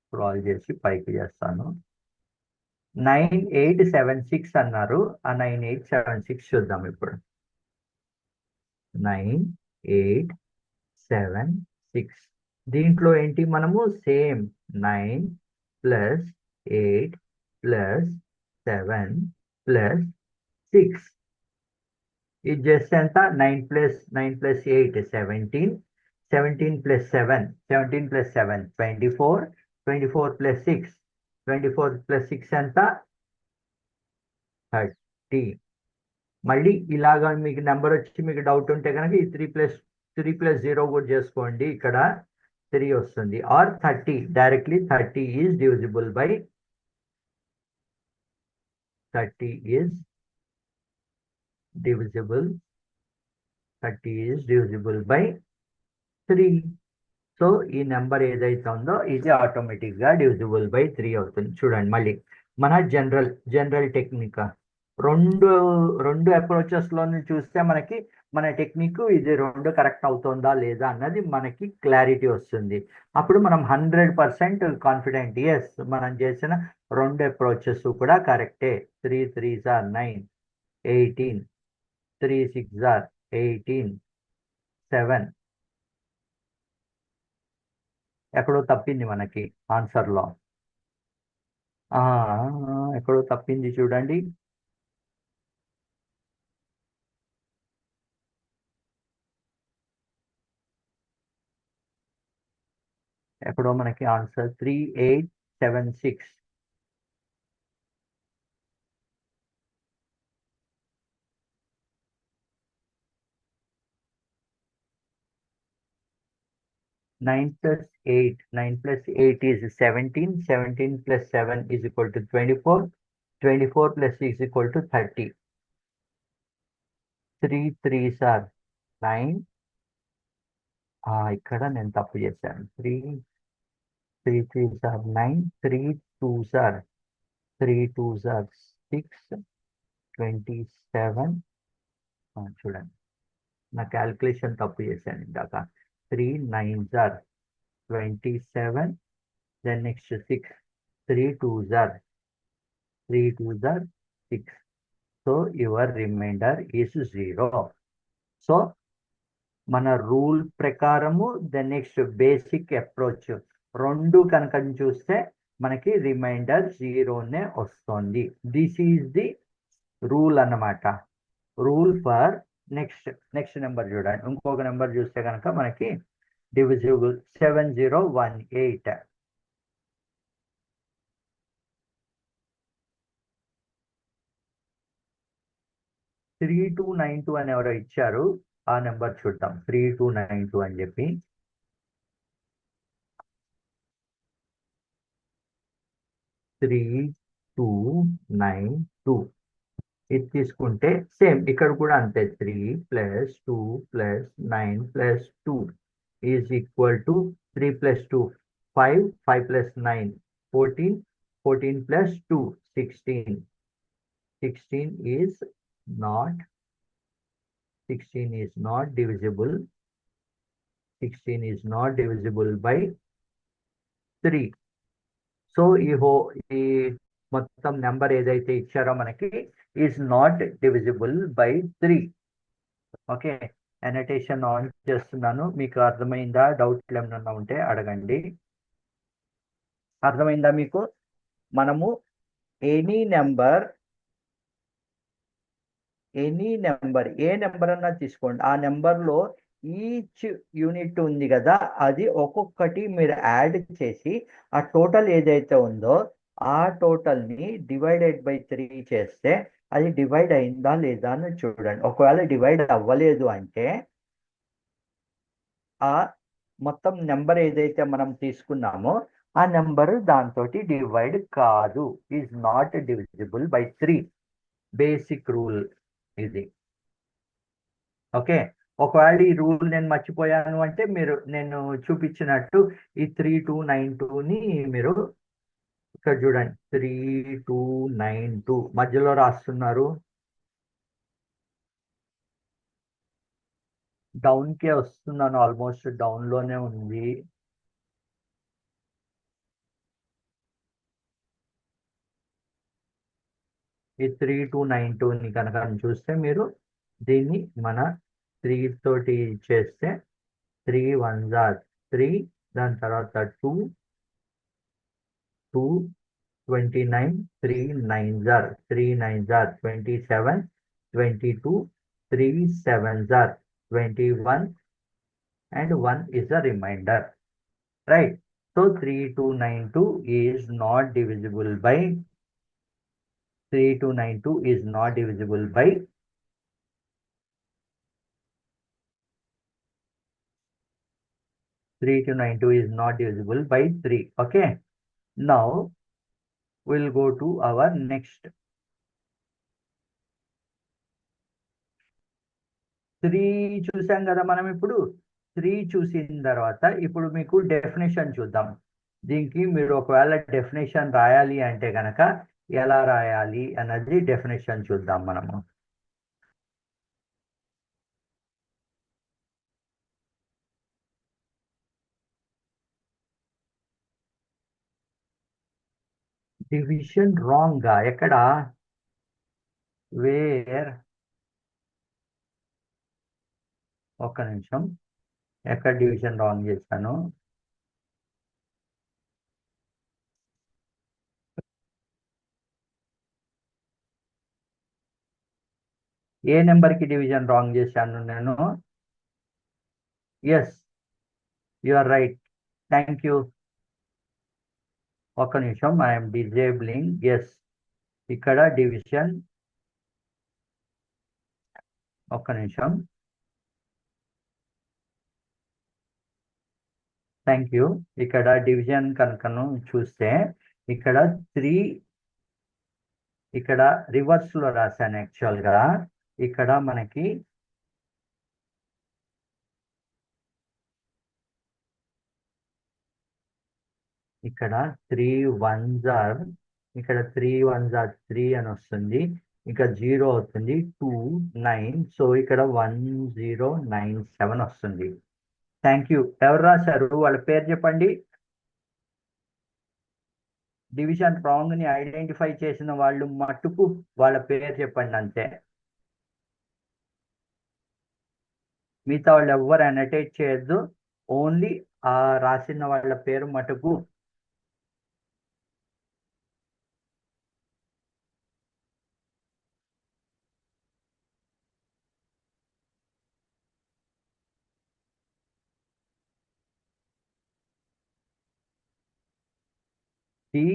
స్క్రాల్ చేసి పైకి చేస్తాను. 9876 అన్నారు. ఆ 9876 చూద్దాం ఇప్పుడు. 9876 దీంట్లో ఏంటి, మనము సేమ్ 9 + 8 + 7 + 6 ఇది చేస్తే ఎంత, 9 + 8 17 17 + 7 17 + 7 24 24 + 6 24 + 6 ఎంత 30. మళ్ళీ ఇలాగా మీకు నెంబర్ వచ్చి మీకు డౌట్ ఉంటే కనుక ఈ 3 + 0 కూడా చేసుకోండి. ఇక్కడ 3 వస్తుంది. Or 30 directly 30 is divisible by 30 is divisible 3. So ఈ నెంబర్ ఏదైతే ఉందో ఇది ఆటోమేటిక్ గా డివిజిబుల్ బై 3 అవుతుంది. చూడండి మళ్ళీ మన జనరల్ టెక్నిక్ రెండు అప్రోచెస్ లోని చూస్తే మనకి మన టెక్నిక్ ఇది 2 కరెక్ట్ అవుతుందా లేదా అన్నది మనకి క్లారిటీ వస్తుంది. అప్పుడు మనం 100% కాన్ఫిడెంట్ ఎస్ మనం చేసిన 2 అప్రోచెస్ కూడా కరెక్టే. 3 3s are 9 18 3 6s are 18 7 ఎక్కడో తప్పింది మనకి ఆన్సర్లో. ఎక్కడో తప్పింది చూడండి. ఎక్కడో మనకి answer 3876. Nine plus 8 is 17. 17 plus 7 is equal to 24. 24 plus 6 is equal to 30. 3 3s are 9. ఇక్కడ నేను తప్పు చేశాను. 3 3s are 9. 3 2s are 6 27. చూడండి నా క్యాల్కులేషన్ తప్పు చేశాను ఇందాక. 3 9s are 27. Then next 6 3 2s are 6. So your remainder is 0. So మన రూల్ ప్రకారము ద నెక్స్ట్ బేసిక్ అప్రోచ్ 2 కనుక చూస్తే మనకి రిమైండర్ 0నే వస్తుంది. దిస్ ఈజ్ ది రూల్ అన్నమాట. రూల్ ఫర్ నెక్స్ట్ నెంబర్ చూడండి. ఇంకొక నెంబర్ చూస్తే కనుక మనకి డివిజిబుల్ 7018. 3292 అని ఎవరో ఇచ్చారు. ఆ నెంబర్ చూద్దాం. 3292 అని చెప్పి 3292 ఇది తీసుకుంటే సేమ్ ఇక్కడ కూడా అంతే. 3 + 2 + 9 + 2 is equal to 3 + 2 5 5 + 9 14 14 + 2 16 16 is not divisible. 16 is not divisible by 3. So ఈ మొత్తం నెంబర్ ఏదైతే ఇచ్చారో మనకి is not divisible by 3. Okay, annotation on చేస్తున్నాను. మీకు అర్థమైందా? డౌట్లు ఏమైనా ఉంటే అడగండి. అర్థమైందా మీకు? మనము ఎనీ నెంబర్ ఏ నెంబర్ అన్నా తీసుకోండి, ఆ నెంబర్లో ఈచ్ యూనిట్ ఉంది కదా, అది ఒక్కొక్కటి మీరు యాడ్ చేసి ఆ టోటల్ ఏదైతే ఉందో ఆ టోటల్ని డివైడెడ్ బై 3 చేస్తే అది డివైడ్ అయిందా లేదా అని చూడండి. ఒకవేళ డివైడ్ అవ్వలేదు అంటే ఆ మొత్తం నెంబర్ ఏదైతే మనం తీసుకున్నామో ఆ నెంబర్ దాంతో డివైడ్ కాదు, is not divisible by 3. Basic rule ఇది. ఓకే, ఒకవేళ ఈ రూల్ నేను మర్చిపోయాను అంటే మీరు నేను చూపించినట్టు ఈ 3292ని మీరు ఇక్కడ చూడండి, 3292 మధ్యలో రాస్తున్నారు. డౌన్కే వస్తున్నాను, ఆల్మోస్ట్ డౌన్లోనే ఉంది. ఈ 3292ని కనుక చూస్తే మీరు దీన్ని మన 3 తోటి చేస్తే 3 1 3, దాని తర్వాత 2 2 29, 3 9 3 9 27, 22, 3 7 21, and 1 is a remainder, right? So 3292 is not divisible by 3292 is not divisible by 3292 is not divisible by 3. Okay, now we'll go to our next. 3 చూసాం కదా మనం. ఇప్పుడు 3 చూసిన తర్వాత ఇప్పుడు మీకు డెఫినేషన్ చూద్దాం. దీనికి మీరు ఒకవేళ డెఫినేషన్ రాయాలి అంటే కనుక ఎలా రాయాలి అన్నది డెఫినేషన్ చూద్దాం మనము. డివిజన్ రాంగ్ ఎక్కడ, వేర్, ఒక్క నిమిషం, ఎక్కడ డివిజన్ రాంగ్ చేశాను. ఏ నెంబర్కి డివిజన్ రాంగ్ చేశాను నేను? Yes, you are right, thank you. ఒక్క నిమిషం, ఐఎమ్ డిజేబులింగ్. ఎస్, ఇక్కడ డివిజన్, ఒక్క నిమిషం, థ్యాంక్ యూ. ఇక్కడ డివిజన్ కనుకను చూస్తే ఇక్కడ 3, ఇక్కడ రివర్స్ లో రాశాను యాక్చువల్గా. ఇక్కడ మనకి ఇక్కడ 3 1s ఇక్కడ 3 1s 3 అని వస్తుంది, ఇంకా 0 అవుతుంది, 2 9, సో ఇక్కడ 1097 వస్తుంది. Thank you. ఎవరు రాశారు వాళ్ళ పేరు చెప్పండి. డివిజన్ రాంగ్ ని ఐడెంటిఫై చేసిన వాళ్ళు మట్టుకు వాళ్ళ పేరు చెప్పండి అంతే. మిగతా వాళ్ళు ఎవ్వరు అనటేట్ చేయొద్దు, ఓన్లీ ఆ రాసిన వాళ్ళ పేరు మటుకు. The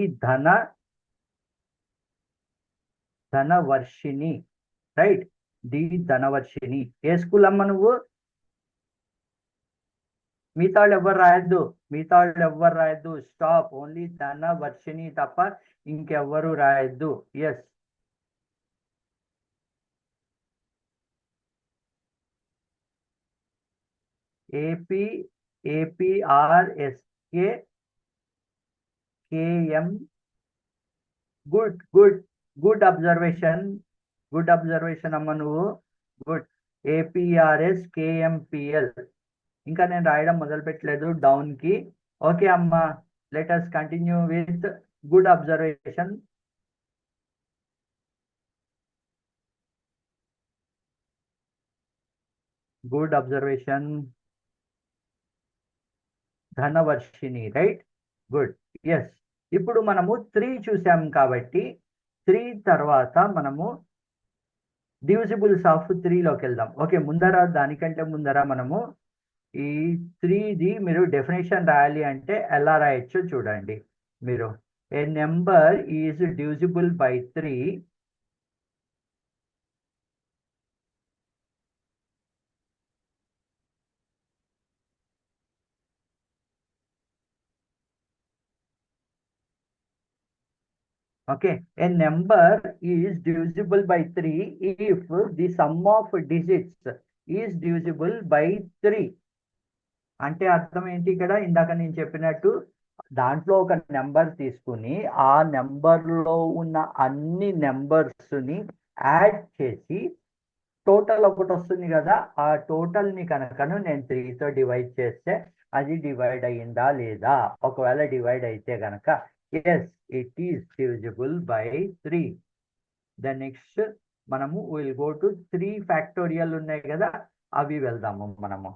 Dhanavarshini, right? The Dhanavarshini. ఏ స్కూల్ అమ్మ నువ్వు? మిగతా వాళ్ళు ఎవ్వరు రాయద్దు, స్టాప్. ఓన్లీ ధనవర్షిణి తప్ప ఇంకెవ్వరు రాయద్దు. Yes, APRSK KM. Good observation అమ్మ నువ్వు. గుడ్. APRS KMPL. ఇంకా నేను రాయడం మొదలు పెట్టలేదు డౌన్ కి. ఓకే అమ్మ, let us continue with good observation. Good observation, Dhanavarshini, right? Good. Yes, ఇప్పుడు మనము 3 చూసాం కాబట్టి 3 తర్వాత మనము డివిజిబుల్స్ ఆఫ్ 3లోకి వెళ్దాం. ఓకే, దానికంటే ముందర మనము ఈ 3ది మీరు డెఫినేషన్ రాయాలి అంటే ఎలా రాయొచ్చో చూడండి. మీరు a number is divisible by 3 okay, a number is divisible by 3 if the sum of digits is divisible by 3. అంటే అర్థం ఏంటి? ఇక్కడ ఇందాక నేను చెప్పినట్టు దాంట్లో ఒక నెంబర్ తీసుకుని ఆ నెంబర్లో ఉన్న అన్ని నెంబర్స్ని యాడ్ చేసి టోటల్ ఒకటి వస్తుంది కదా, ఆ టోటల్ని కనుకను నేను 3తో డివైడ్ చేస్తే అది డివైడ్ అయ్యిందా లేదా? ఒకవేళ డివైడ్ అయితే కనుక yes it is divisible by 3. Then next మనము విల్ గో టు 3 ఫ్యాక్టోరియల్ ఉన్నాయి కదా, అవి వెళ్దాము. మనము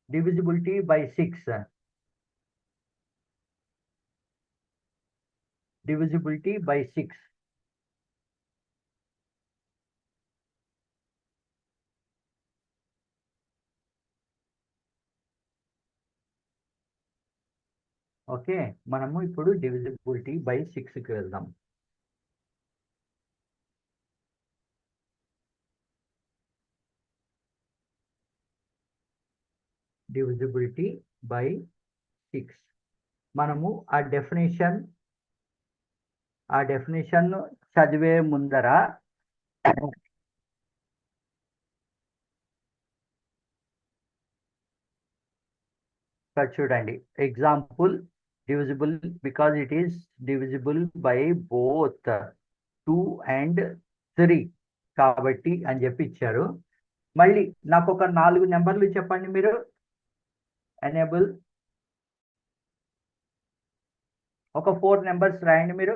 divisibility by 6, divisibility by 6. Okay, మనము ఇప్పుడు డివిజిబిలిటీ బై 6కి వెళ్దాం. డివిజిబిలిటీ బై 6 మనము ఆ డెఫినేషన్ చదివే ముందర చూడండి. Example divisible because it is divisible by both 2 and 3 కాబట్టి అని చెప్పి ఇచ్చారు. మళ్ళీ నాకు ఒక 4 నెంబర్లు చెప్పండి మీరు. ఎనేబుల్ ఒక 4 నెంబర్స్ రాయండి మీరు.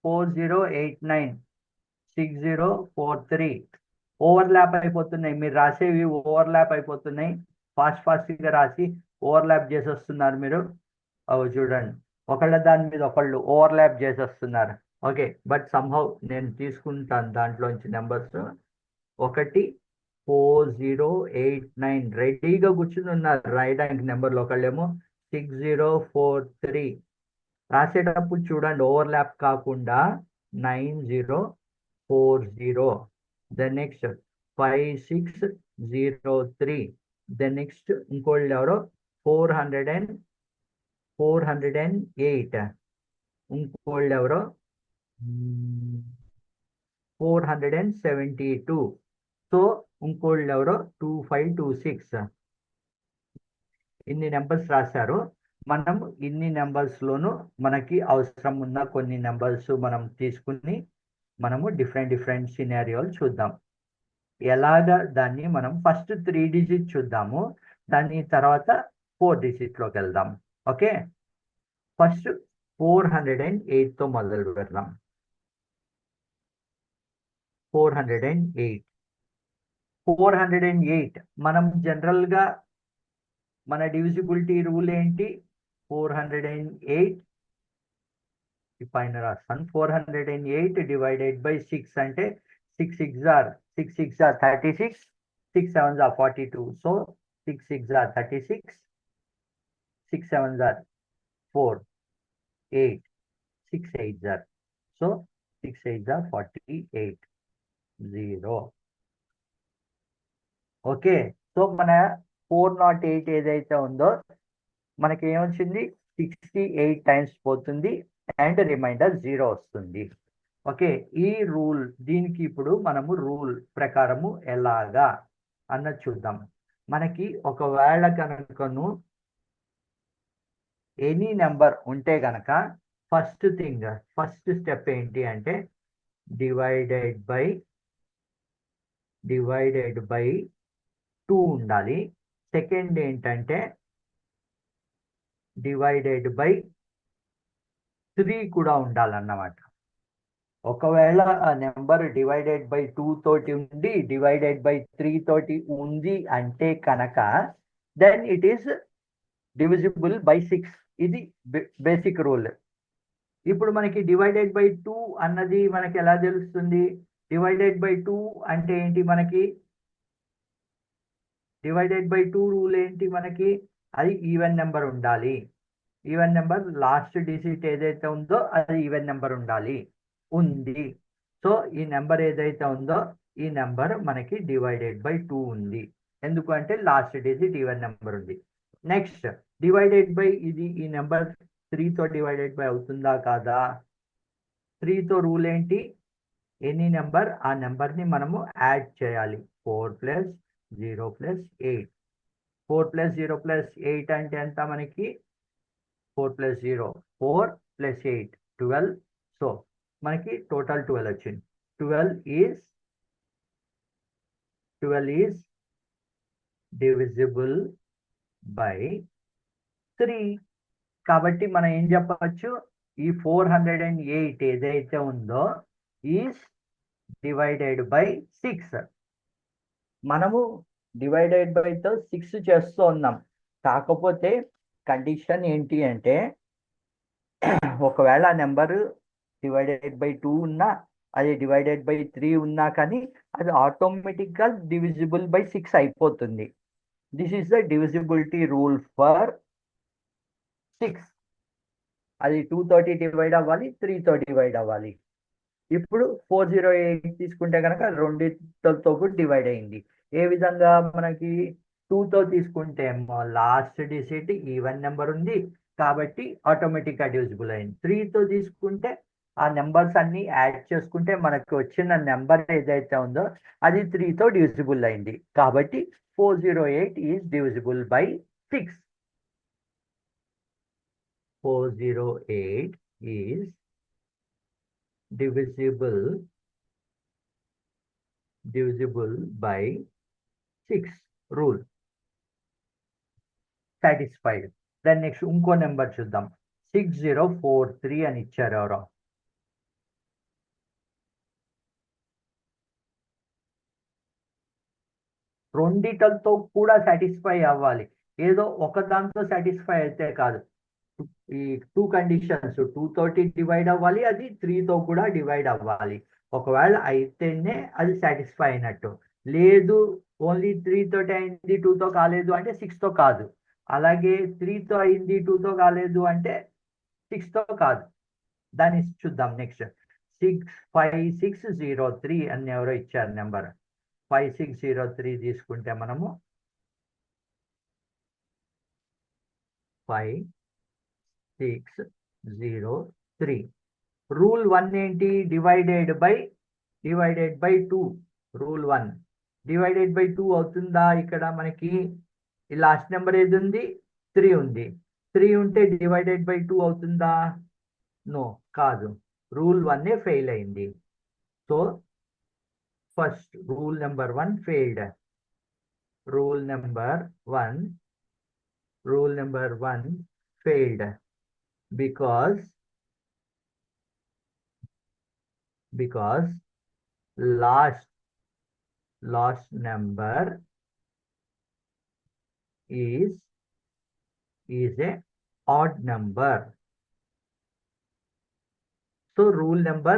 40896043 ఓవర్లాప్ అయిపోతున్నాయి. మీరు రాసేవి ఓవర్లాప్ అయిపోతున్నాయి. ఫాస్ట్గా రాసి ఓవర్లాప్ చేసేస్తున్నారు మీరు. చూడండి, ఒకళ్ళ దాని మీద ఒకళ్ళు ఓవర్లాప్ చేసేస్తున్నారు. ఓకే, బట్ సంహౌ నేను తీసుకుంటాను దాంట్లోంచి నెంబర్స్. 4089 రెడీగా కూర్చుని ఉన్నారు రాయడానికి నెంబర్లు. ఒకళ్ళేమో 6043 రాసేటప్పుడు చూడండి ఓవర్లాప్ కాకుండా 9040. Then next 5603. దెన్ నెక్స్ట్ ఇంకోళ్ళు ఎవరో 408. ఇంకోళ్ళు ఎవరో 472. సో ఇంకోళ్ళు ఎవరో 2526. ఇన్ని నెంబర్స్ రాశారు. మనం ఇన్ని నెంబర్స్లోనూ మనకి అవసరం ఉన్న కొన్ని నెంబర్స్ మనం తీసుకుని మనము డిఫరెంట్ సినారియోలు చూద్దాం. ఎలాగా దాన్ని మనం ఫస్ట్ 3 డిజిట్ చూద్దాము, దాని తర్వాత 4 డిజిట్లోకి వెళ్దాం. ఓకే, ఫస్ట్ 408తో మొదలు పెడదాం. 408 మనం జనరల్గా మన డివిజిబిలిటీ రూల్ ఏంటి? 408 పైన రాస్తాను. 408 డివైడెడ్ బై 6 అంటే 6 6 are 36, 6 7s are 42. So 6 6 are 36, 6 7s are 4, 8, 6 8s are, so 6 8s are 48, 0. Okay, so మన 408 ఏదైతే ఉందో మనకి ఏమొచ్చింది? 68 టైమ్స్ పోతుంది అండ్ రిమైండర్ 0 వస్తుంది. ఓకే, ఈ రూల్ దీనికి ఇప్పుడు మనము రూల్ ప్రకారము ఎలాగా అన్నది చూద్దాం. మనకి ఒకవేళ కనుకను ఎనీ నెంబర్ ఉంటే గనక ఫస్ట్ స్టెప్ ఏంటి అంటే డివైడెడ్ బై 2 ఉండాలి. సెకండ్ ఏంటంటే డివైడెడ్ బై 3 కూడా ఉండాలన్నమాట. ఒకవేళ ఆ నెంబర్ డివైడెడ్ బై 2 తోటి ఉండి డివైడెడ్ బై 3 తోటి ఉంది అంటే కనుక then it is divisible by 6. ఇది బేసిక్ రూల్. ఇప్పుడు మనకి డివైడెడ్ బై 2 అన్నది మనకి ఎలా తెలుస్తుంది? డివైడెడ్ బై 2 అంటే ఏంటి? మనకి డివైడెడ్ బై 2 రూల్ ఏంటి? మనకి అది ఈవెన్ నెంబర్ ఉండాలి. ఈవెన్ నెంబర్ లాస్ట్ డిజిట్ ఏదైతే ఉందో అది ఈవెన్ నెంబర్ ఉండాలి. ఉంది. సో ఈ నెంబర్ ఏదైతే ఉందో ఈ నెంబర్ మనకి డివైడెడ్ బై 2 ఉంది. ఎందుకంటే లాస్ట్ డిజిట్ ఈవెన్ నెంబర్ ఉంది. నెక్స్ట్ డివైడెడ్ బై ఈ నెంబర్ 3తో డివైడెడ్ బై అవుతుందా కాదా? 3తో రూల్ ఏంటి? ఎనీ నెంబర్ ఆ నెంబర్ని మనము యాడ్ చేయాలి. 4 ప్లస్ 0 ప్లస్ 8. 4 ప్లస్ 0 ప్లస్ 8 అంటే ఎంత మనకి? 4 ప్లస్ 0 4 ప్లస్ 8 12. సో మనకి టోటల్ 12 వచ్చింది. 12 ఈజ్ డివిజిబుల్ బై 3. కాబట్టి మనం ఏం చెప్పవచ్చు? ఈ 408 ఏదైతే ఉందో ఈజ్ డివైడెడ్ బై 6. మనము డివైడెడ్ బైతో 6 చేస్తూ ఉన్నాం. కాకపోతే కండిషన్ ఏంటి అంటే ఒకవేళ ఆ నెంబరు డివైడెడ్ బై 2 ఉన్నా, అది డివైడెడ్ బై 3 ఉన్నా కానీ అది ఆటోమేటిక్గా డివిజిబుల్ బై 6 అయిపోతుంది. This is the divisibility rule for 6. అది 2 తోటి డివైడ్ అవ్వాలి, 3తో డివైడ్ అవ్వాలి. ఇప్పుడు 408 తీసుకుంటే కనుక రెండితో కూడా డివైడ్ అయింది. ఏ విధంగా? మనకి 2తో తీసుకుంటే ఏమో లాస్ట్ డిజిట్ ఈవెన్ నెంబర్ ఉంది కాబట్టి ఆటోమేటిక్గా డివిజిబుల్ అయింది. 3తో తీసుకుంటే ఆ నెంబర్స్ అన్ని యాడ్ చేసుకుంటే మనకు వచ్చిన నెంబర్ ఏదైతే ఉందో అది 3తో డివిజిబుల్ అయింది. కాబట్టి 408 is divisible by 6. 408 is divisible by 6 rule satisfied. Then next ఇంకో నెంబర్ చూద్దాం. 6043 అని ఇచ్చారు ఎవరో. రెండిటలతో కూడా సాటిస్ఫై అవ్వాలి. ఏదో ఒక దాంతో సాటిస్ఫై అయితే కాదు. ఈ 2 కండిషన్స్ 2 తోటి డివైడ్ అవ్వాలి, అది 3తో కూడా డివైడ్ అవ్వాలి. ఒకవేళ అయితేనే అది సాటిస్ఫై అయినట్టు. లేదు ఓన్లీ 3 తోటి అయింది 2తో కాలేదు అంటే 6తో కాదు. అలాగే 3తో అయింది 2తో కాలేదు అంటే 6తో కాదు. దాన్ని చూద్దాం. నెక్స్ట్ 5603 అని ఎవరో ఇచ్చారు నెంబర్. 5603 తీసుకుంటే మనము 5603 రూల్ 1 ఏంటి? Divided by 2. Rule 1 divided by 2 అవుతుందా? ఇక్కడ మనకి ఈ లాస్ట్ నెంబర్ ఏది ఉంది? 3 ఉంది. 3 ఉంటే డివైడెడ్ బై 2 అవుతుందా? నో, కాదు. రూల్ 1 ఫెయిల్ అయింది. So first rule number 1 failed. Rule number 1 failed because last number is a odd number. So rule number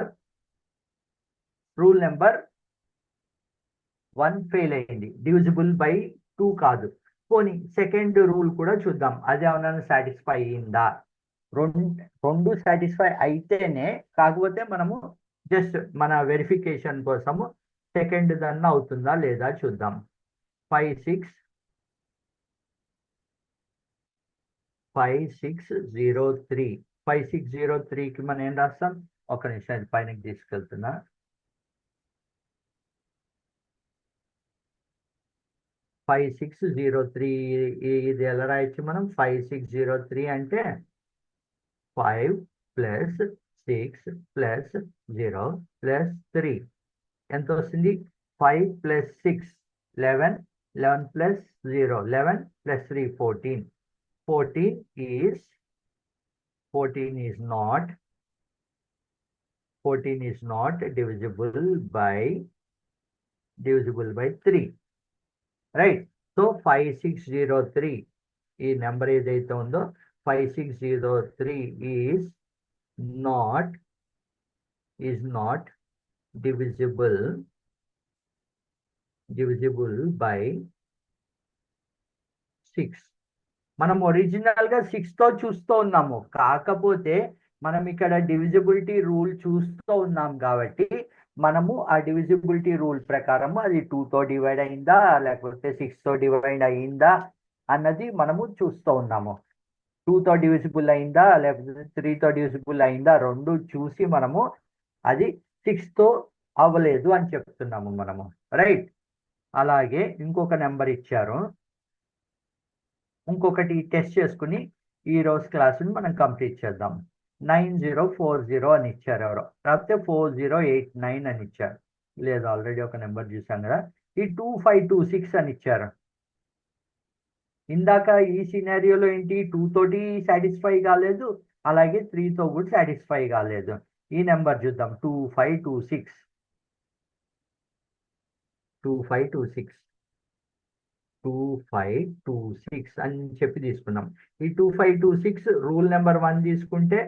1 fail అయింది. డివిజిబుల్ బై 2 కాదు. పోనీ సెకండ్ రూల్ కూడా చూద్దాం. అది ఏమన్నా సాటిస్ఫై అయిందా? రెండు సాటిస్ఫై అయితేనే, కాకపోతే మనము జస్ట్ మన వెరిఫికేషన్ కోసము సెకండ్ దన్న అవుతుందా లేదా చూద్దాం. 5603కి మనం ఏం రాస్తాం? ఒక నిమిషం పైనకి తీసుకెళ్తున్నా. 5603 ఇది ఎలా రాయొచ్చు మనం? 5603 అంటే 5 ప్లస్ 6 ప్లస్ 0 ప్లస్ 3 ఎంత వస్తుంది? 5 plus 6 11, 11 plus 0 11 plus 3 14. 14 is not divisible by 3. Right. So 5603 ఈ నెంబర్ ఏదైతే ఉందో 5603 is not is not divisible by 6. మనం ఒరిజినల్ గా 6 తో చూస్తూ ఉన్నాము, కాకపోతే మనం ఇక్కడ డివిజిబిలిటీ రూల్ చూస్తూ ఉన్నాం కాబట్టి మనము ఆ డివిజిబిలిటీ రూల్ ప్రకారం అది 2 తో డివైడ్ అయిందా లేకపోతే 6 తో డివైడ్ అయిందా అన్నది మనము చూస్తూ ఉన్నాము. 2 తో డివిజిబుల్ అయిందా లేకపోతే 3 తో డివిజిబుల్ అయిందా రెండు చూసి మనము అది 6 తో అవ్వలేదు అని చెప్తున్నాము మనము, రైట్. అలాగే ఇంకొక నెంబర్ ఇచ్చారు, ఇంకొకటి టెస్ట్ చేసుకుని ఈ రోజు క్లాసుని మనం కంప్లీట్ చేద్దాం. 9040 అని ఇచ్చారు ఎవరో, లేకపోతే 4089 అని ఇచ్చారు, లేదు ఆల్రెడీ ఒక నెంబర్ చూసాం కదా. ఈ 2526 అని ఇచ్చారు. ఇందాక ఈ సినారియోలో ఏంటి, 2 తోటి సాటిస్ఫై కాలేదు, అలాగే 3 తో కూడా సాటిస్ఫై కాలేదు. ఈ నెంబర్ చూద్దాం, 2526 అని చెప్పి తీసుకున్నాం. ఈ 2526 రూల్ నెంబర్ 1 తీసుకుంటే,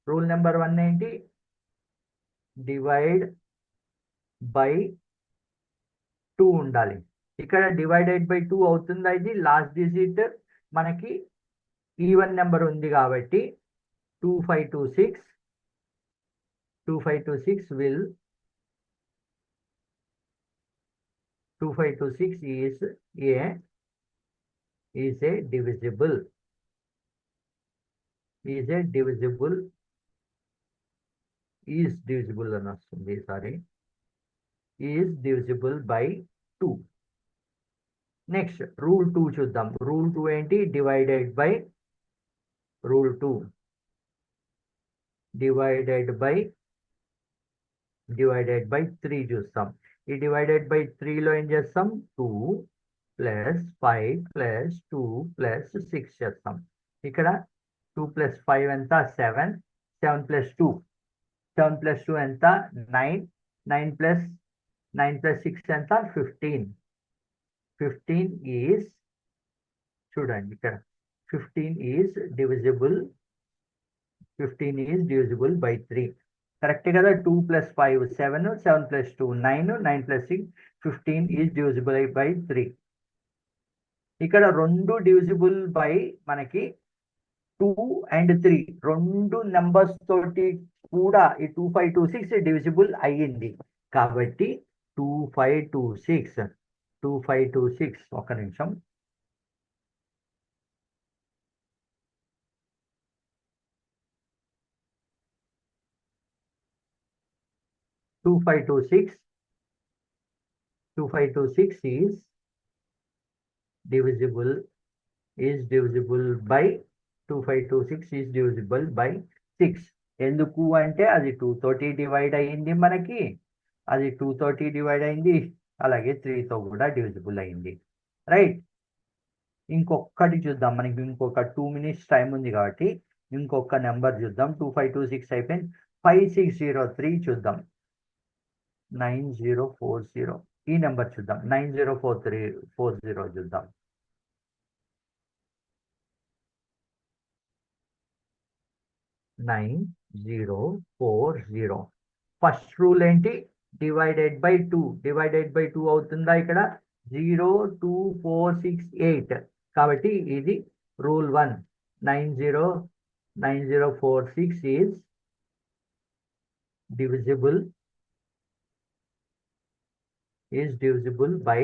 రూల్ నెంబర్ 1 ఏంటి, డివైడ్ బై 2 ఉండాలి. ఇక్కడ డివైడెడ్ బై 2 అవుతుందా, ఇది లాస్ట్ డిజిట్ మనకి ఈవెన్ నెంబర్ ఉంది కాబట్టి 2526 will 2526 is a divisible అని వస్తుంది, sorry, is divisible by 2. Next rule 2 చూద్దాం. రూల్ 2 ఏంటి, డివైడెడ్ బై 3 చూస్తాం. ఈ డివైడెడ్ బై 3లో ఏం చేస్తాం, 2 + 5 + 2 + 6 చేస్తాం. ఇక్కడ 2 + 5 ఎంత, 7 7 + 2 ఎంత, 9 9 + 6 ఎంత, 15 ఈజ్, చూడండి ఇక్కడ 15 ఈజ్ divisible by 3. కరెక్ట్ కదా. 2 + 5 7 7 + 2 9 9 + 6 15 ఈజ్ divisible by 3. ఇక్కడ రెండు డివిజిబుల్ బై మనకి 2 and 3 రెండు నెంబర్స్ తోటి కూడా ఈ 2526 డివిజిబుల్ అయ్యింది కాబట్టి 2526 ఒక నిమిషం, two five two six is divisible by 2526 is divisible by 6. ఎందుకు అంటే అది 2 తోటి డివైడ్ అయ్యింది మనకి, అది 2 తోటి డివైడ్ అయింది, అలాగే 3 తో కూడా డివిజిబుల్ అయింది, రైట్. ఇంకొకటి చూద్దాం, మనకి ఇంకొక 2 minutes టైం ఉంది కాబట్టి ఇంకొక నెంబర్ చూద్దాం. 2526 అయిపోయింది, 5603 చూద్దాం. 9040 ఈ నెంబర్ చూద్దాం. 9040 చూద్దాం. 9040 ఫస్ట్ రూల్ ఏంటి, డివైడెడ్ బై 2 అవుతుందా ఇక్కడ, 02468 కాబట్టి ఇది rule 1. 9046 is divisible by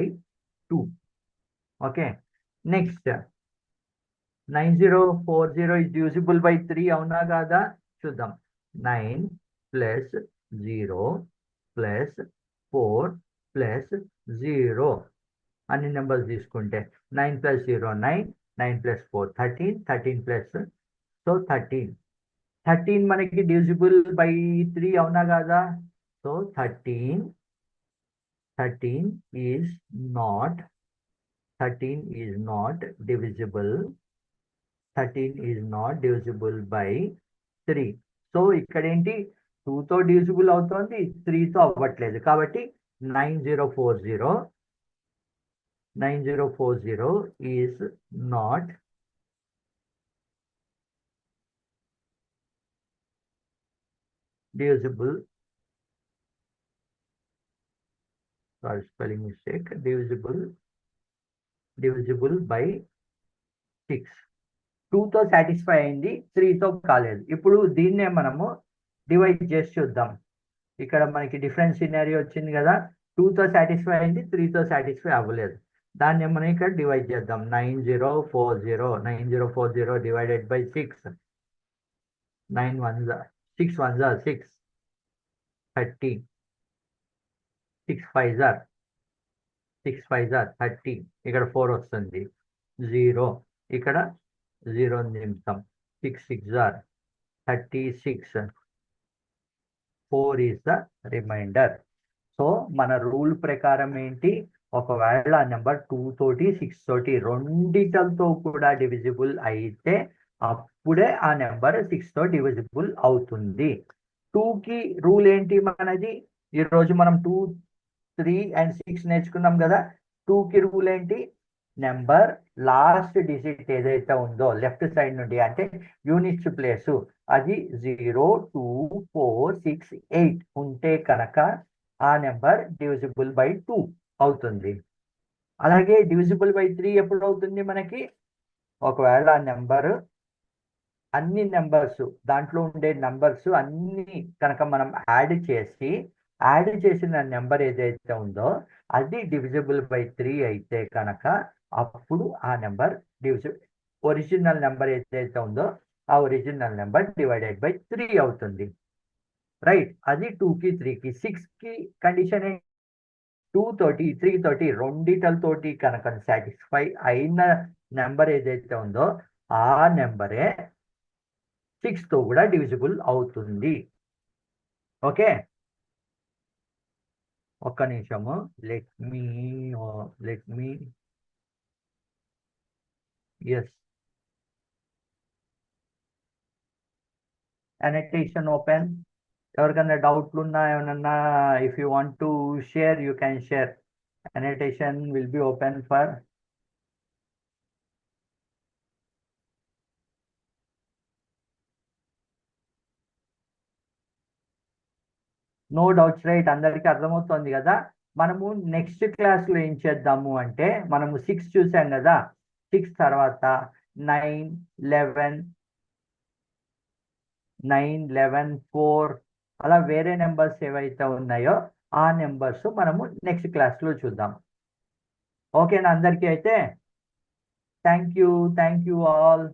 2. Okay, next 9040 is divisible by 3 అవునా కాదా చూద్దాం. 9 + 0 + 4 + 0 అన్ని నెంబర్స్ తీసుకుంటే 9 + 0 9 9 + 4 13 13 సో 13 మనకి divisible by 3 అవునా కాదా. So 13 is not divisible by 3. So ఇక్కడ ఏంటి, 2 తో డివిజిబుల్ అవుతోంది, 3 తో అవ్వట్లేదు కాబట్టి 9040 is not divisible, sorry, spelling mistake, divisible by 6. 2తో సాటిస్ఫై అయింది, 3తో కాలేదు. ఇప్పుడు దీన్నే మనము డివైడ్ చేసి చూద్దాం. ఇక్కడ మనకి డిఫరెంట్ సినారియో వచ్చింది కదా, 2తో సాటిస్ఫై అయింది, 3తో సాటిస్ఫై అవ్వలేదు. దాన్ని మనం ఇక్కడ డివైడ్ చేద్దాం. 9040 డివైడెడ్ బై 6. 9 1 6 1 6, 30, 6 5 30. ఇక్కడ 4 వస్తుంది, 0 ఇక్కడ 0 నిమిషం. 6 6 36, 4 is the remainder. సో మన రూల్ ప్రకారం ఏంటి, ఒకవేళ నెంబర్ 2 తోటి 6 తోటి రెండిటలతో కూడా డివిజిబుల్ అయితే అప్పుడే ఆ నెంబర్ 6తో డివిజిబుల్ అవుతుంది. 2కి రూల్ ఏంటి మనది, ఈరోజు మనం 2 3 and 6 నేర్చుకున్నాం కదా. 2కి రూల్ ఏంటి, నెంబర్ లాస్ట్ డిజిట్ ఏదైతే ఉందో లెఫ్ట్ సైడ్ నుండి అంటే యూనిట్స్ ప్లేస్ అది 0 2 4 6 8 ఉంటే కనుక ఆ నెంబర్ డివిజిబుల్ బై 2 అవుతుంది. అలాగే డివిజిబుల్ బై 3 ఎప్పుడు అవుతుంది మనకి, ఒకవేళ ఆ నెంబర్ అన్ని నెంబర్స్ దాంట్లో ఉండే నెంబర్స్ అన్ని కనుక మనం యాడ్ చేసిన నెంబర్ ఏదైతే ఉందో అది డివిజిబుల్ బై 3 అయితే కనుక అప్పుడు ఆ నెంబర్ ఒరిజినల్ నెంబర్ ఏదైతే ఉందో ఆ ఒరిజినల్ నెంబర్ డివైడెడ్ బై 3 అవుతుంది. రైట్, అది 2కి 3కి. 6కి కండిషన్ 2 తోటి 3 తోటి రెండిటలతోటి కనుక సాటిస్ఫై అయిన నెంబర్ ఏదైతే ఉందో ఆ నెంబరే 6తో కూడా డివిజిబుల్ అవుతుంది. ఓకే, ఒక్క నిమిషము. Let me yes annotation open. ఎవరికన్నా డౌట్లు ఉన్నా ఏమన్నా, if you want to share you can share. annotation will be open for no doubts. Right, అందరికీ అర్థమవుతుంది కదా. మనము నెక్స్ట్ క్లాస్లో ఏం చేద్దాము అంటే, మనము 6 చూసాం కదా, 6 తర్వాత 9 11 4 అలా వేరే నెంబర్స్ ఏవైతే ఉన్నాయో ఆ నెంబర్స్ మనము నెక్స్ట్ క్లాస్లో చూద్దాం. ఓకేనా అందరికీ? అయితే థ్యాంక్ యూ ఆల్.